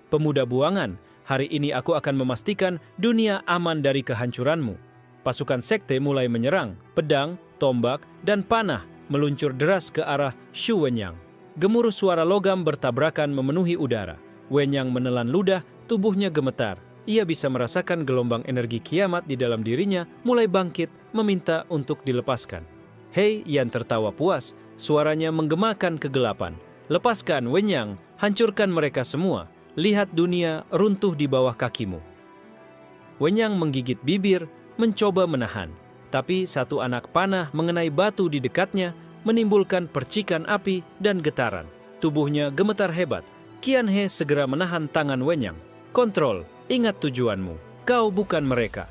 S1: "Pemuda buangan, hari ini aku akan memastikan dunia aman dari kehancuranmu." Pasukan sekte mulai menyerang, pedang, tombak, dan panah meluncur deras ke arah Shu Wenyang. Gemuruh suara logam bertabrakan memenuhi udara. Wenyang menelan ludah, tubuhnya gemetar. Ia bisa merasakan gelombang energi kiamat di dalam dirinya mulai bangkit, meminta untuk dilepaskan. Heian tertawa puas, suaranya menggemakan kegelapan. "Lepaskan Wenyang, hancurkan mereka semua. Lihat dunia runtuh di bawah kakimu." Wenyang menggigit bibir, mencoba menahan, tapi satu anak panah mengenai batu di dekatnya, menimbulkan percikan api dan getaran. Tubuhnya gemetar hebat. Qianhe segera menahan tangan Wenyang. "Kontrol, ingat tujuanmu. Kau bukan mereka."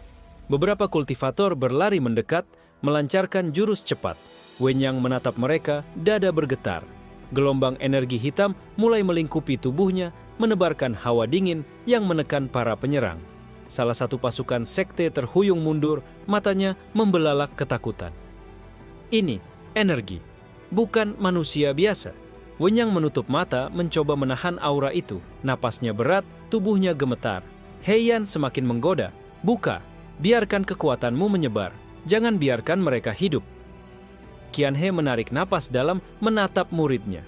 S1: Beberapa kultivator berlari mendekat, melancarkan jurus cepat. Wenyang menatap mereka, dada bergetar. Gelombang energi hitam mulai melingkupi tubuhnya, menebarkan hawa dingin yang menekan para penyerang. Salah satu pasukan sekte terhuyung mundur, matanya membelalak ketakutan. "Ini energi, bukan manusia biasa." Wenyang menutup mata, mencoba menahan aura itu. Napasnya berat, tubuhnya gemetar. Heian semakin menggoda. "Buka, biarkan kekuatanmu menyebar. Jangan biarkan mereka hidup." Qianhe menarik napas dalam, menatap muridnya.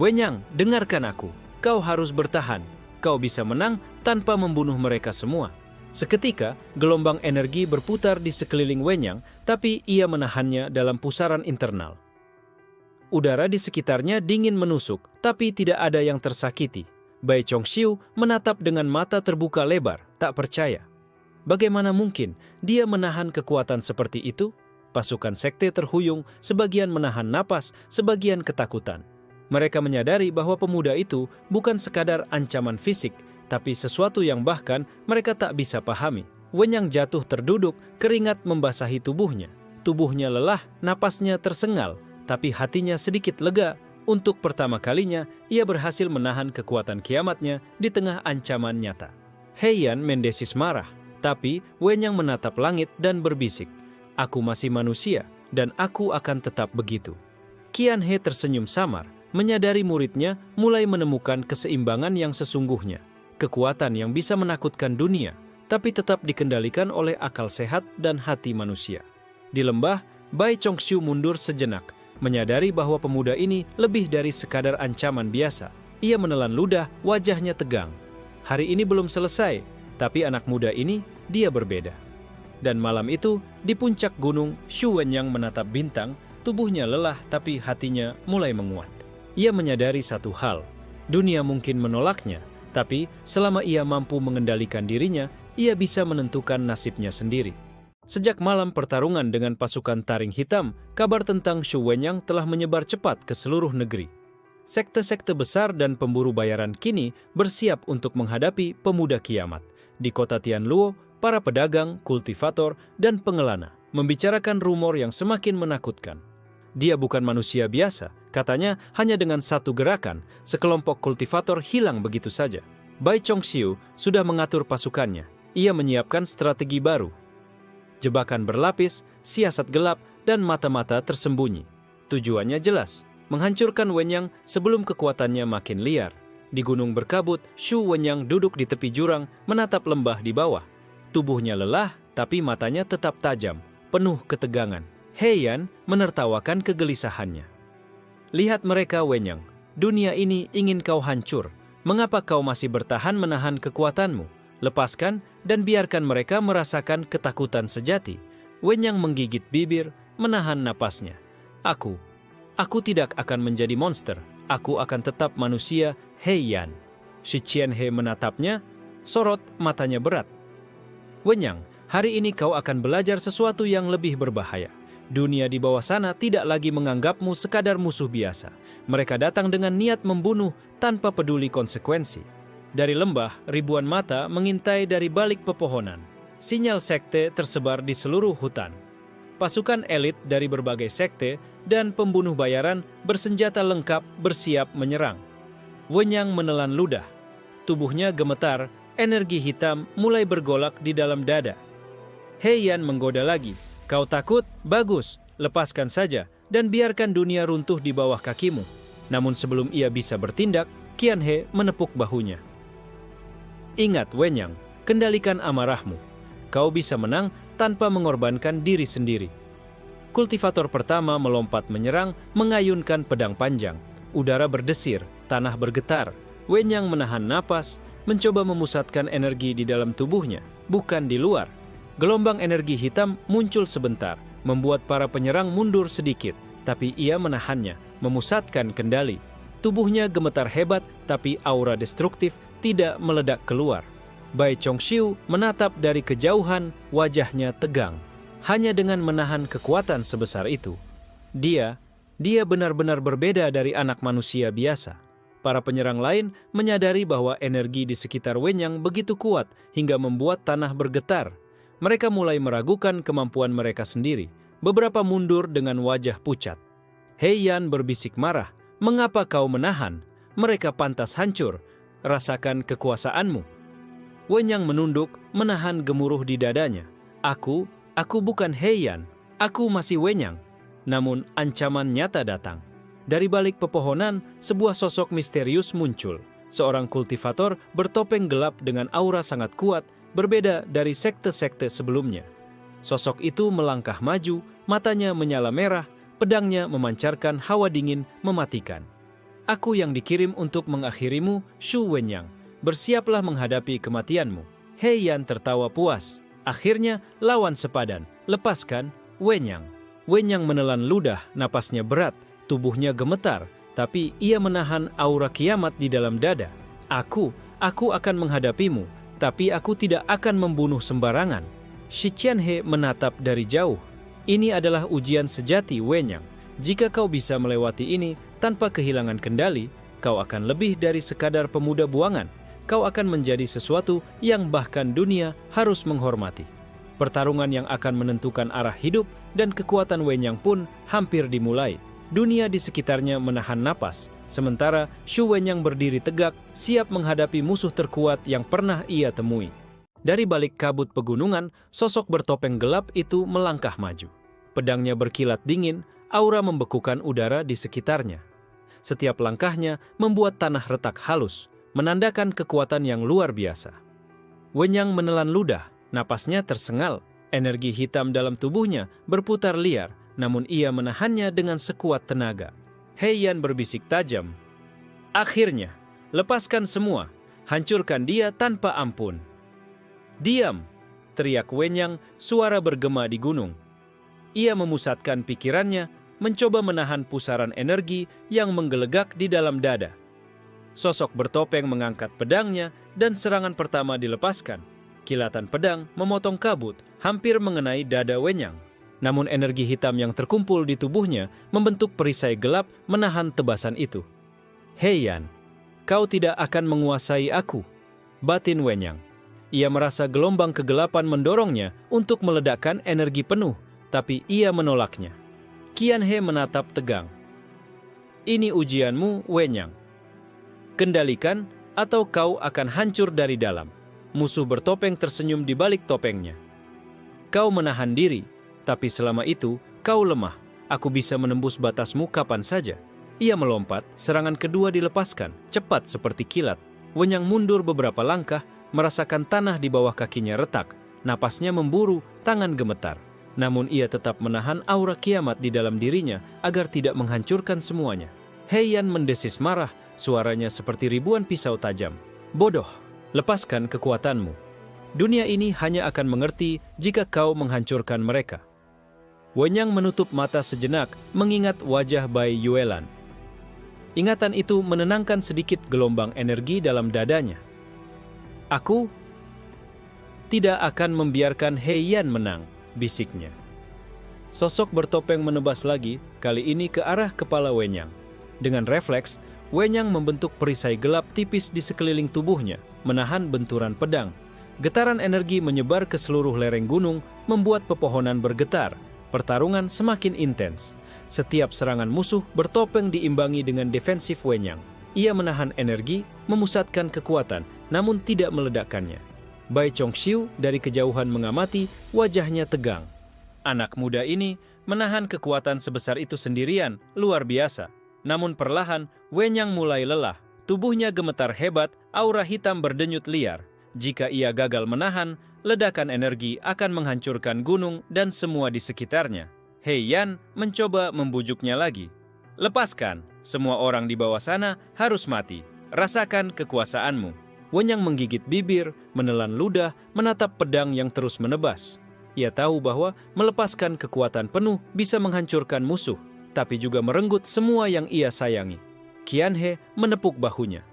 S1: "Wenyang, dengarkan aku. Kau harus bertahan. Kau bisa menang tanpa membunuh mereka semua." Seketika, gelombang energi berputar di sekeliling Wenyang, tapi ia menahannya dalam pusaran internal. Udara di sekitarnya dingin menusuk, tapi tidak ada yang tersakiti. Bai Chongxiu menatap dengan mata terbuka lebar, tak percaya. Bagaimana mungkin dia menahan kekuatan seperti itu? Pasukan sekte terhuyung, sebagian menahan napas, sebagian ketakutan. Mereka menyadari bahwa pemuda itu bukan sekadar ancaman fisik, tapi sesuatu yang bahkan mereka tak bisa pahami. Wenyang jatuh terduduk, keringat membasahi tubuhnya. Tubuhnya lelah, napasnya tersengal, tapi hatinya sedikit lega. Untuk pertama kalinya, ia berhasil menahan kekuatan kiamatnya di tengah ancaman nyata. Heian mendesis marah, tapi Wenyang menatap langit dan berbisik, "Aku masih manusia, dan aku akan tetap begitu." Qianhe tersenyum samar, menyadari muridnya mulai menemukan keseimbangan yang sesungguhnya. Kekuatan yang bisa menakutkan dunia, tapi tetap dikendalikan oleh akal sehat dan hati manusia. Di lembah, Bai Chongxiu mundur sejenak, menyadari bahwa pemuda ini lebih dari sekadar ancaman biasa. Ia menelan ludah, wajahnya tegang. Hari ini belum selesai, tapi anak muda ini, dia berbeda. Dan malam itu, di puncak gunung, Xu Wenyang menatap bintang, tubuhnya lelah tapi hatinya mulai menguat. Ia menyadari satu hal, dunia mungkin menolaknya, tapi selama ia mampu mengendalikan dirinya, ia bisa menentukan nasibnya sendiri. Sejak malam pertarungan dengan pasukan Taring Hitam, kabar tentang Xu Wenyang telah menyebar cepat ke seluruh negeri. Sekte-sekte besar dan pemburu bayaran kini bersiap untuk menghadapi pemuda kiamat. Di kota Tianluo, para pedagang, kultivator, dan pengelana membicarakan rumor yang semakin menakutkan. Dia bukan manusia biasa, katanya hanya dengan satu gerakan, sekelompok kultivator hilang begitu saja. Bai Chongxiu sudah mengatur pasukannya. Ia menyiapkan strategi baru. Jebakan berlapis, siasat gelap, dan mata-mata tersembunyi. Tujuannya jelas, menghancurkan Wenyang sebelum kekuatannya makin liar. Di gunung berkabut, Xu Wenyang duduk di tepi jurang menatap lembah di bawah. Tubuhnya lelah, tapi matanya tetap tajam, penuh ketegangan. Heian menertawakan kegelisahannya. Lihat mereka, Wenyang. Dunia ini ingin kau hancur. Mengapa kau masih bertahan menahan kekuatanmu? Lepaskan dan biarkan mereka merasakan ketakutan sejati. Wenyang menggigit bibir, menahan napasnya. Aku tidak akan menjadi monster. Aku akan tetap manusia, Heian. Shi Qianhe menatapnya, sorot matanya berat. Wenyang, hari ini kau akan belajar sesuatu yang lebih berbahaya. Dunia di bawah sana tidak lagi menganggapmu sekadar musuh biasa. Mereka datang dengan niat membunuh tanpa peduli konsekuensi. Dari lembah, ribuan mata mengintai dari balik pepohonan. Sinyal sekte tersebar di seluruh hutan. Pasukan elit dari berbagai sekte dan pembunuh bayaran bersenjata lengkap bersiap menyerang. Wenyang menelan ludah. Tubuhnya gemetar, energi hitam mulai bergolak di dalam dada. Heian menggoda lagi. Kau takut? Bagus, lepaskan saja dan biarkan dunia runtuh di bawah kakimu. Namun sebelum ia bisa bertindak, Qianhe menepuk bahunya. Ingat, Wenyang, kendalikan amarahmu. Kau bisa menang tanpa mengorbankan diri sendiri. Kultivator pertama melompat menyerang, mengayunkan pedang panjang. Udara berdesir, tanah bergetar. Wenyang menahan napas, mencoba memusatkan energi di dalam tubuhnya, bukan di luar. Gelombang energi hitam muncul sebentar, membuat para penyerang mundur sedikit, tapi ia menahannya, memusatkan kendali. Tubuhnya gemetar hebat, tapi aura destruktif tidak meledak keluar. Bai Chongxiu menatap dari kejauhan, wajahnya tegang. Hanya dengan menahan kekuatan sebesar itu, dia benar-benar berbeda dari anak manusia biasa. Para penyerang lain menyadari bahwa energi di sekitar Wenyang begitu kuat hingga membuat tanah bergetar. Mereka mulai meragukan kemampuan mereka sendiri. Beberapa mundur dengan wajah pucat. Heian berbisik marah. Mengapa kau menahan? Mereka pantas hancur. Rasakan kekuasaanmu. Wenyang menunduk, menahan gemuruh di dadanya. Aku bukan Heian. Aku masih Wenyang. Namun ancaman nyata datang. Dari balik pepohonan, sebuah sosok misterius muncul. Seorang kultivator bertopeng gelap dengan aura sangat kuat, berbeda dari sekte-sekte sebelumnya. Sosok itu melangkah maju, matanya menyala merah, pedangnya memancarkan hawa dingin mematikan. Aku yang dikirim untuk mengakhirimu, Xu Wenyang. Bersiaplah menghadapi kematianmu. Heian tertawa puas. Akhirnya lawan sepadan. Lepaskan, Wenyang. Wenyang menelan ludah, napasnya berat, tubuhnya gemetar, tapi ia menahan aura kiamat di dalam dada. Aku akan menghadapimu. Tapi aku tidak akan membunuh sembarangan. Shi Qianhe menatap dari jauh. Ini adalah ujian sejati, Wenyang. Jika kau bisa melewati ini tanpa kehilangan kendali, kau akan lebih dari sekadar pemuda buangan. Kau akan menjadi sesuatu yang bahkan dunia harus menghormati. Pertarungan yang akan menentukan arah hidup dan kekuatan Wenyang pun hampir dimulai. Dunia di sekitarnya menahan napas. Sementara Xu Wenyang berdiri tegak, siap menghadapi musuh terkuat yang pernah ia temui. Dari balik kabut pegunungan, sosok bertopeng gelap itu melangkah maju. Pedangnya berkilat dingin, aura membekukan udara di sekitarnya. Setiap langkahnya membuat tanah retak halus, menandakan kekuatan yang luar biasa. Wenyang menelan ludah, napasnya tersengal, energi hitam dalam tubuhnya berputar liar, namun ia menahannya dengan sekuat tenaga. Heian berbisik tajam. Akhirnya, lepaskan semua, hancurkan dia tanpa ampun. Diam! teriak Wenyang, suara bergema di gunung. Ia memusatkan pikirannya, mencoba menahan pusaran energi yang menggelegak di dalam dada. Sosok bertopeng mengangkat pedangnya dan serangan pertama dilepaskan. Kilatan pedang memotong kabut, hampir mengenai dada Wenyang. Namun energi hitam yang terkumpul di tubuhnya membentuk perisai gelap menahan tebasan itu. "Hei Yan, kau tidak akan menguasai aku," batin Wenyang. Ia merasa gelombang kegelapan mendorongnya untuk meledakkan energi penuh, tapi ia menolaknya. Qianhe menatap tegang. "Ini ujianmu, Wenyang. Kendalikan atau kau akan hancur dari dalam." Musuh bertopeng tersenyum di balik topengnya. "Kau menahan diri, tapi selama itu kau lemah. Aku bisa menembus batasmu kapan saja." Ia melompat, serangan kedua dilepaskan, cepat seperti kilat. Wenyang mundur beberapa langkah, merasakan tanah di bawah kakinya retak. Napasnya memburu, tangan gemetar. Namun ia tetap menahan aura kiamat di dalam dirinya agar tidak menghancurkan semuanya. Hei Yan mendesis marah, suaranya seperti ribuan pisau tajam. "Bodoh, lepaskan kekuatanmu. Dunia ini hanya akan mengerti jika kau menghancurkan mereka." Wenyang menutup mata sejenak, mengingat wajah Bai Yuelan. Ingatan itu menenangkan sedikit gelombang energi dalam dadanya. "Aku tidak akan membiarkan Hei Yan menang," bisiknya. Sosok bertopeng menebas lagi, kali ini ke arah kepala Wenyang. Dengan refleks, Wenyang membentuk perisai gelap tipis di sekeliling tubuhnya, menahan benturan pedang. Getaran energi menyebar ke seluruh lereng gunung, membuat pepohonan bergetar. Pertarungan semakin intens. Setiap serangan musuh bertopeng diimbangi dengan defensif Wenyang. Ia menahan energi, memusatkan kekuatan, namun tidak meledakkannya. Bai Chongxiu dari kejauhan mengamati, wajahnya tegang. Anak muda ini menahan kekuatan sebesar itu sendirian, luar biasa. Namun perlahan, Wenyang mulai lelah. Tubuhnya gemetar hebat, aura hitam berdenyut liar. Jika ia gagal menahan, ledakan energi akan menghancurkan gunung dan semua di sekitarnya. Hei Yan mencoba membujuknya lagi. "Lepaskan, semua orang di bawah sana harus mati. Rasakan kekuasaanmu." Wenyang menggigit bibir, menelan ludah, menatap pedang yang terus menebas. Ia tahu bahwa melepaskan kekuatan penuh bisa menghancurkan musuh, tapi juga merenggut semua yang ia sayangi. Qianhe menepuk bahunya.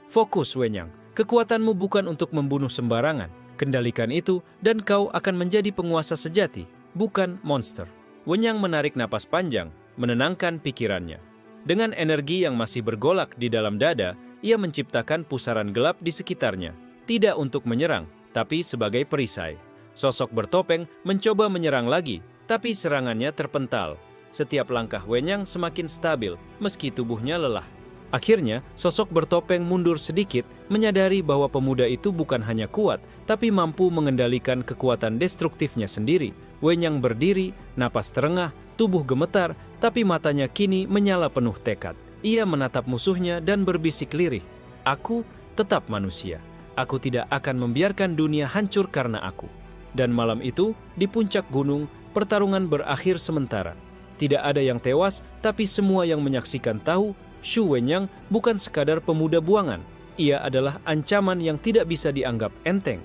S1: "Fokus, Wenyang. Kekuatanmu bukan untuk membunuh sembarangan. Kendalikan itu dan kau akan menjadi penguasa sejati, bukan monster." Wenyang menarik napas panjang, menenangkan pikirannya. Dengan energi yang masih bergolak di dalam dada, ia menciptakan pusaran gelap di sekitarnya. Tidak untuk menyerang, tapi sebagai perisai. Sosok bertopeng mencoba menyerang lagi, tapi serangannya terpental. Setiap langkah Wenyang semakin stabil, meski tubuhnya lelah. Akhirnya, sosok bertopeng mundur sedikit, menyadari bahwa pemuda itu bukan hanya kuat, tapi mampu mengendalikan kekuatan destruktifnya sendiri. Wenyang berdiri, napas terengah, tubuh gemetar, tapi matanya kini menyala penuh tekad. Ia menatap musuhnya dan berbisik lirih, "Aku tetap manusia. Aku tidak akan membiarkan dunia hancur karena aku." Dan malam itu, di puncak gunung, pertarungan berakhir sementara. Tidak ada yang tewas, tapi semua yang menyaksikan tahu Shu Wenyang bukan sekadar pemuda buangan. Ia adalah ancaman yang tidak bisa dianggap enteng.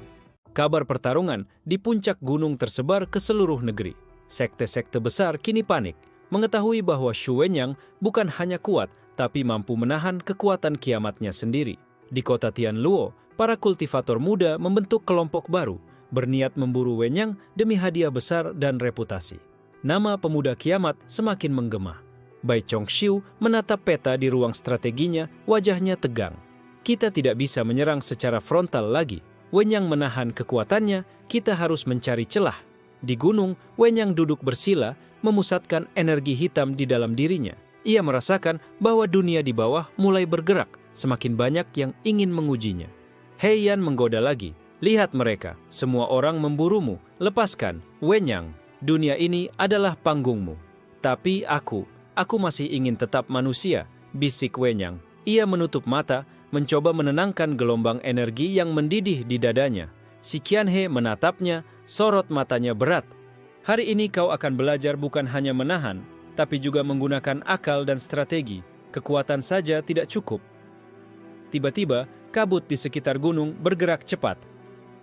S1: Kabar pertarungan di puncak gunung tersebar ke seluruh negeri. Sekte-sekte besar kini panik, mengetahui bahwa Shu Wenyang bukan hanya kuat, tapi mampu menahan kekuatan kiamatnya sendiri. Di kota Tianluo, para kultivator muda membentuk kelompok baru, berniat memburu Wenyang demi hadiah besar dan reputasi. Nama pemuda kiamat semakin menggema. Bai Chongxiu menatap peta di ruang strateginya, wajahnya tegang. "Kita tidak bisa menyerang secara frontal lagi. Wenyang menahan kekuatannya, kita harus mencari celah." Di gunung, Wenyang duduk bersila, memusatkan energi hitam di dalam dirinya. Ia merasakan bahwa dunia di bawah mulai bergerak, semakin banyak yang ingin mengujinya. Hei Yan menggoda lagi, "Lihat mereka, semua orang memburumu. Lepaskan, Wenyang. Dunia ini adalah panggungmu." "Tapi aku masih ingin tetap manusia," bisik Wenyang. Ia menutup mata, mencoba menenangkan gelombang energi yang mendidih di dadanya. Si Qianhe menatapnya, sorot matanya berat. "Hari ini kau akan belajar bukan hanya menahan, tapi juga menggunakan akal dan strategi. Kekuatan saja tidak cukup." Tiba-tiba, kabut di sekitar gunung bergerak cepat.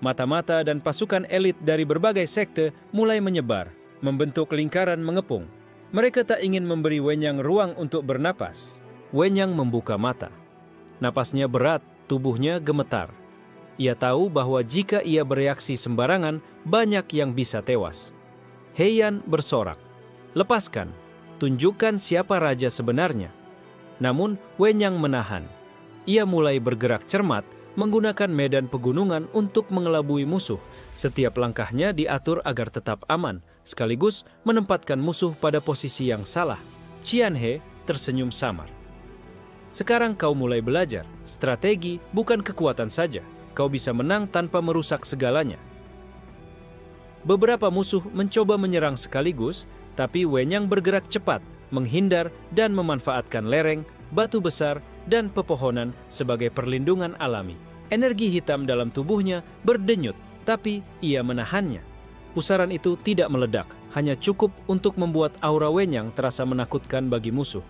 S1: Mata-mata dan pasukan elit dari berbagai sekte mulai menyebar, membentuk lingkaran mengepung. Mereka tak ingin memberi Wenyang ruang untuk bernapas. Wenyang membuka mata. Napasnya berat, tubuhnya gemetar. Ia tahu bahwa jika ia bereaksi sembarangan, banyak yang bisa tewas. Heian bersorak. Lepaskan, tunjukkan siapa raja sebenarnya. Namun, Wenyang menahan. Ia mulai bergerak cermat, menggunakan medan pegunungan untuk mengelabui musuh. Setiap langkahnya diatur agar tetap aman, sekaligus menempatkan musuh pada posisi yang salah. Qianhe tersenyum samar. Sekarang kau mulai belajar, strategi bukan kekuatan saja. Kau bisa menang tanpa merusak segalanya. Beberapa musuh mencoba menyerang sekaligus, tapi Wenyang bergerak cepat, menghindar dan memanfaatkan lereng, batu besar, dan pepohonan sebagai perlindungan alami. Energi hitam dalam tubuhnya berdenyut, tapi ia menahannya. Pusaran itu tidak meledak, hanya cukup untuk membuat aura Wenyang terasa menakutkan bagi musuh.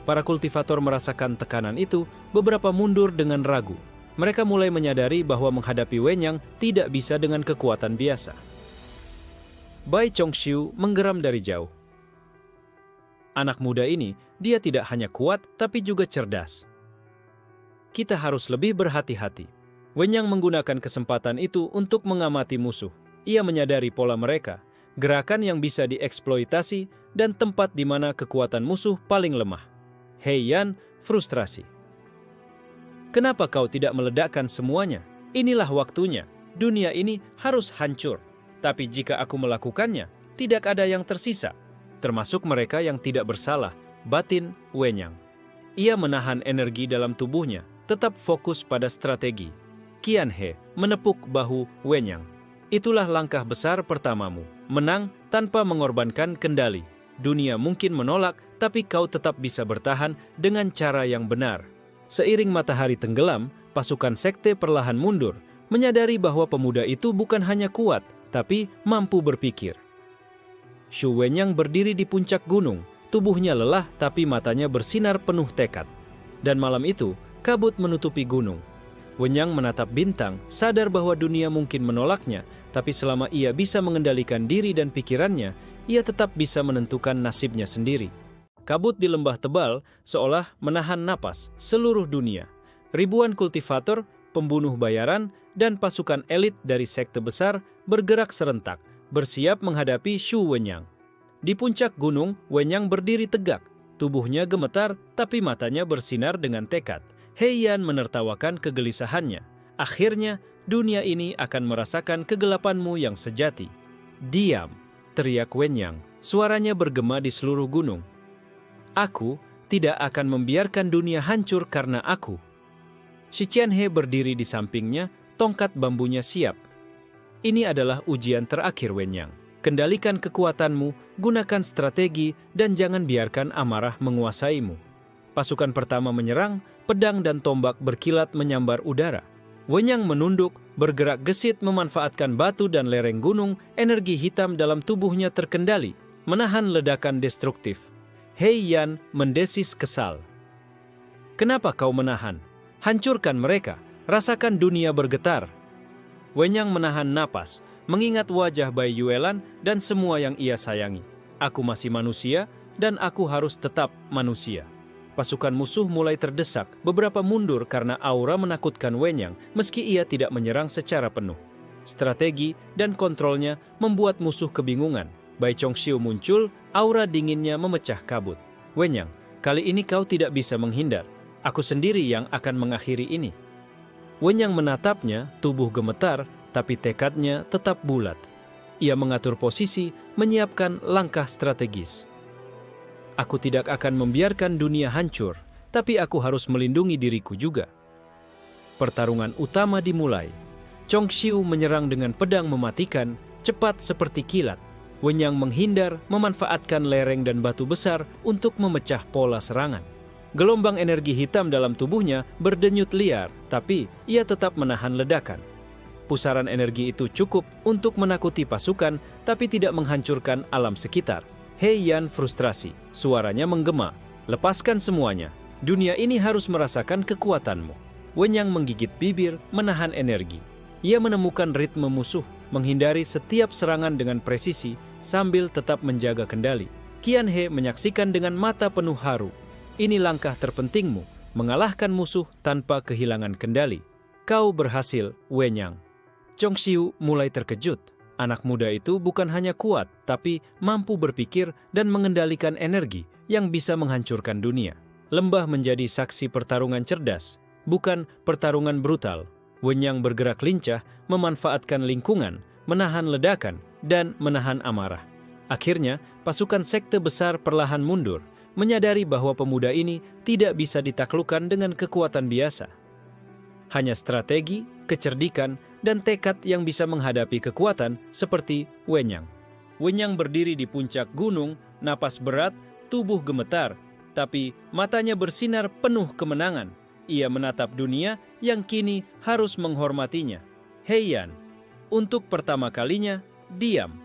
S1: Para kultivator merasakan tekanan itu, beberapa mundur dengan ragu. Mereka mulai menyadari bahwa menghadapi Wenyang tidak bisa dengan kekuatan biasa. Bai Chongxiu menggeram dari jauh. Anak muda ini, dia tidak hanya kuat, tapi juga cerdas. Kita harus lebih berhati-hati. Wenyang menggunakan kesempatan itu untuk mengamati musuh. Ia menyadari pola mereka, gerakan yang bisa dieksploitasi, dan tempat di mana kekuatan musuh paling lemah. Heian frustrasi. Kenapa kau tidak meledakkan semuanya? Inilah waktunya. Dunia ini harus hancur. Tapi jika aku melakukannya, tidak ada yang tersisa. Termasuk mereka yang tidak bersalah, batin Wenyang. Ia menahan energi dalam tubuhnya, tetap fokus pada strategi. Qianhe menepuk bahu Wenyang. Itulah langkah besar pertamamu, menang tanpa mengorbankan kendali. Dunia mungkin menolak, tapi kau tetap bisa bertahan dengan cara yang benar. Seiring matahari tenggelam, pasukan sekte perlahan mundur, menyadari bahwa pemuda itu bukan hanya kuat, tapi mampu berpikir. Shu Wenyang berdiri di puncak gunung, tubuhnya lelah tapi matanya bersinar penuh tekad. Dan malam itu, kabut menutupi gunung. Wenyang menatap bintang, sadar bahwa dunia mungkin menolaknya, tapi selama ia bisa mengendalikan diri dan pikirannya, ia tetap bisa menentukan nasibnya sendiri. Kabut di lembah tebal seolah menahan napas seluruh dunia. Ribuan kultivator, pembunuh bayaran, dan pasukan elit dari sekte besar bergerak serentak, bersiap menghadapi Shu Wenyang. Di puncak gunung, Wenyang berdiri tegak, tubuhnya gemetar tapi matanya bersinar dengan tekad. Heian menertawakan kegelisahannya. Akhirnya, dunia ini akan merasakan kegelapanmu yang sejati. Diam, teriak Wenyang. Suaranya bergema di seluruh gunung. Aku tidak akan membiarkan dunia hancur karena aku. Shi Qianhe berdiri di sampingnya, tongkat bambunya siap. Ini adalah ujian terakhir Wenyang. Kendalikan kekuatanmu, gunakan strategi, dan jangan biarkan amarah menguasaimu. Pasukan pertama menyerang, pedang dan tombak berkilat menyambar udara. Wenyang menunduk, bergerak gesit memanfaatkan batu dan lereng gunung, energi hitam dalam tubuhnya terkendali, menahan ledakan destruktif. Heian mendesis kesal. Kenapa kau menahan? Hancurkan mereka, rasakan dunia bergetar. Wenyang menahan napas, mengingat wajah Bai Yuelan dan semua yang ia sayangi. Aku masih manusia, dan aku harus tetap manusia. Pasukan musuh mulai terdesak, beberapa mundur karena aura menakutkan Wenyang meski ia tidak menyerang secara penuh. Strategi dan kontrolnya membuat musuh kebingungan. Bai Chongxiu muncul, aura dinginnya memecah kabut. Wenyang, kali ini kau tidak bisa menghindar. Aku sendiri yang akan mengakhiri ini. Wenyang menatapnya, tubuh gemetar, tapi tekadnya tetap bulat. Ia mengatur posisi, menyiapkan langkah strategis. Aku tidak akan membiarkan dunia hancur, tapi aku harus melindungi diriku juga. Pertarungan utama dimulai. Chongxiu menyerang dengan pedang mematikan, cepat seperti kilat. Wenyang menghindar, memanfaatkan lereng dan batu besar untuk memecah pola serangan. Gelombang energi hitam dalam tubuhnya berdenyut liar, tapi ia tetap menahan ledakan. Pusaran energi itu cukup untuk menakuti pasukan, tapi tidak menghancurkan alam sekitar. Heian frustrasi, suaranya menggema. Lepaskan semuanya, dunia ini harus merasakan kekuatanmu. Wenyang menggigit bibir, menahan energi. Ia menemukan ritme musuh, menghindari setiap serangan dengan presisi sambil tetap menjaga kendali. Qianhe menyaksikan dengan mata penuh haru. Ini langkah terpentingmu, mengalahkan musuh tanpa kehilangan kendali. Kau berhasil, Wenyang. Chongxiu mulai terkejut. Anak muda itu bukan hanya kuat, tapi mampu berpikir dan mengendalikan energi yang bisa menghancurkan dunia. Lembah menjadi saksi pertarungan cerdas, bukan pertarungan brutal. Wenyang bergerak lincah, memanfaatkan lingkungan, menahan ledakan, dan menahan amarah. Akhirnya, pasukan sekte besar perlahan mundur, menyadari bahwa pemuda ini tidak bisa ditaklukkan dengan kekuatan biasa. Hanya strategi, kecerdikan, dan tekad yang bisa menghadapi kekuatan seperti Wenyang. Wenyang berdiri di puncak gunung, napas berat, tubuh gemetar, tapi matanya bersinar penuh kemenangan. Ia menatap dunia yang kini harus menghormatinya. Heian, untuk pertama kalinya, diam.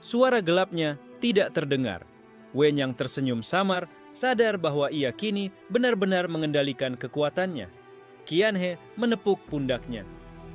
S1: Suara gelapnya tidak terdengar. Wenyang tersenyum samar, sadar bahwa ia kini benar-benar mengendalikan kekuatannya. Qianhe menepuk pundaknya.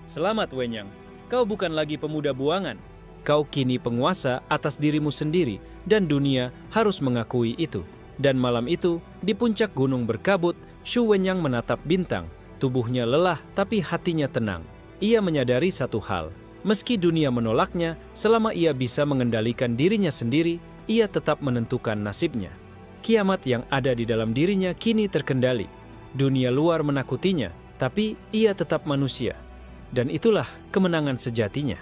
S1: Selamat Wenyang, kau bukan lagi pemuda buangan. Kau kini penguasa atas dirimu sendiri dan dunia harus mengakui itu. Dan malam itu, di puncak gunung berkabut, Shu Wenyang menatap bintang. Tubuhnya lelah tapi hatinya tenang. Ia menyadari satu hal, meski dunia menolaknya, selama ia bisa mengendalikan dirinya sendiri, ia tetap menentukan nasibnya. Kiamat yang ada di dalam dirinya kini terkendali. Dunia luar menakutinya, tapi ia tetap manusia. Dan itulah kemenangan sejatinya.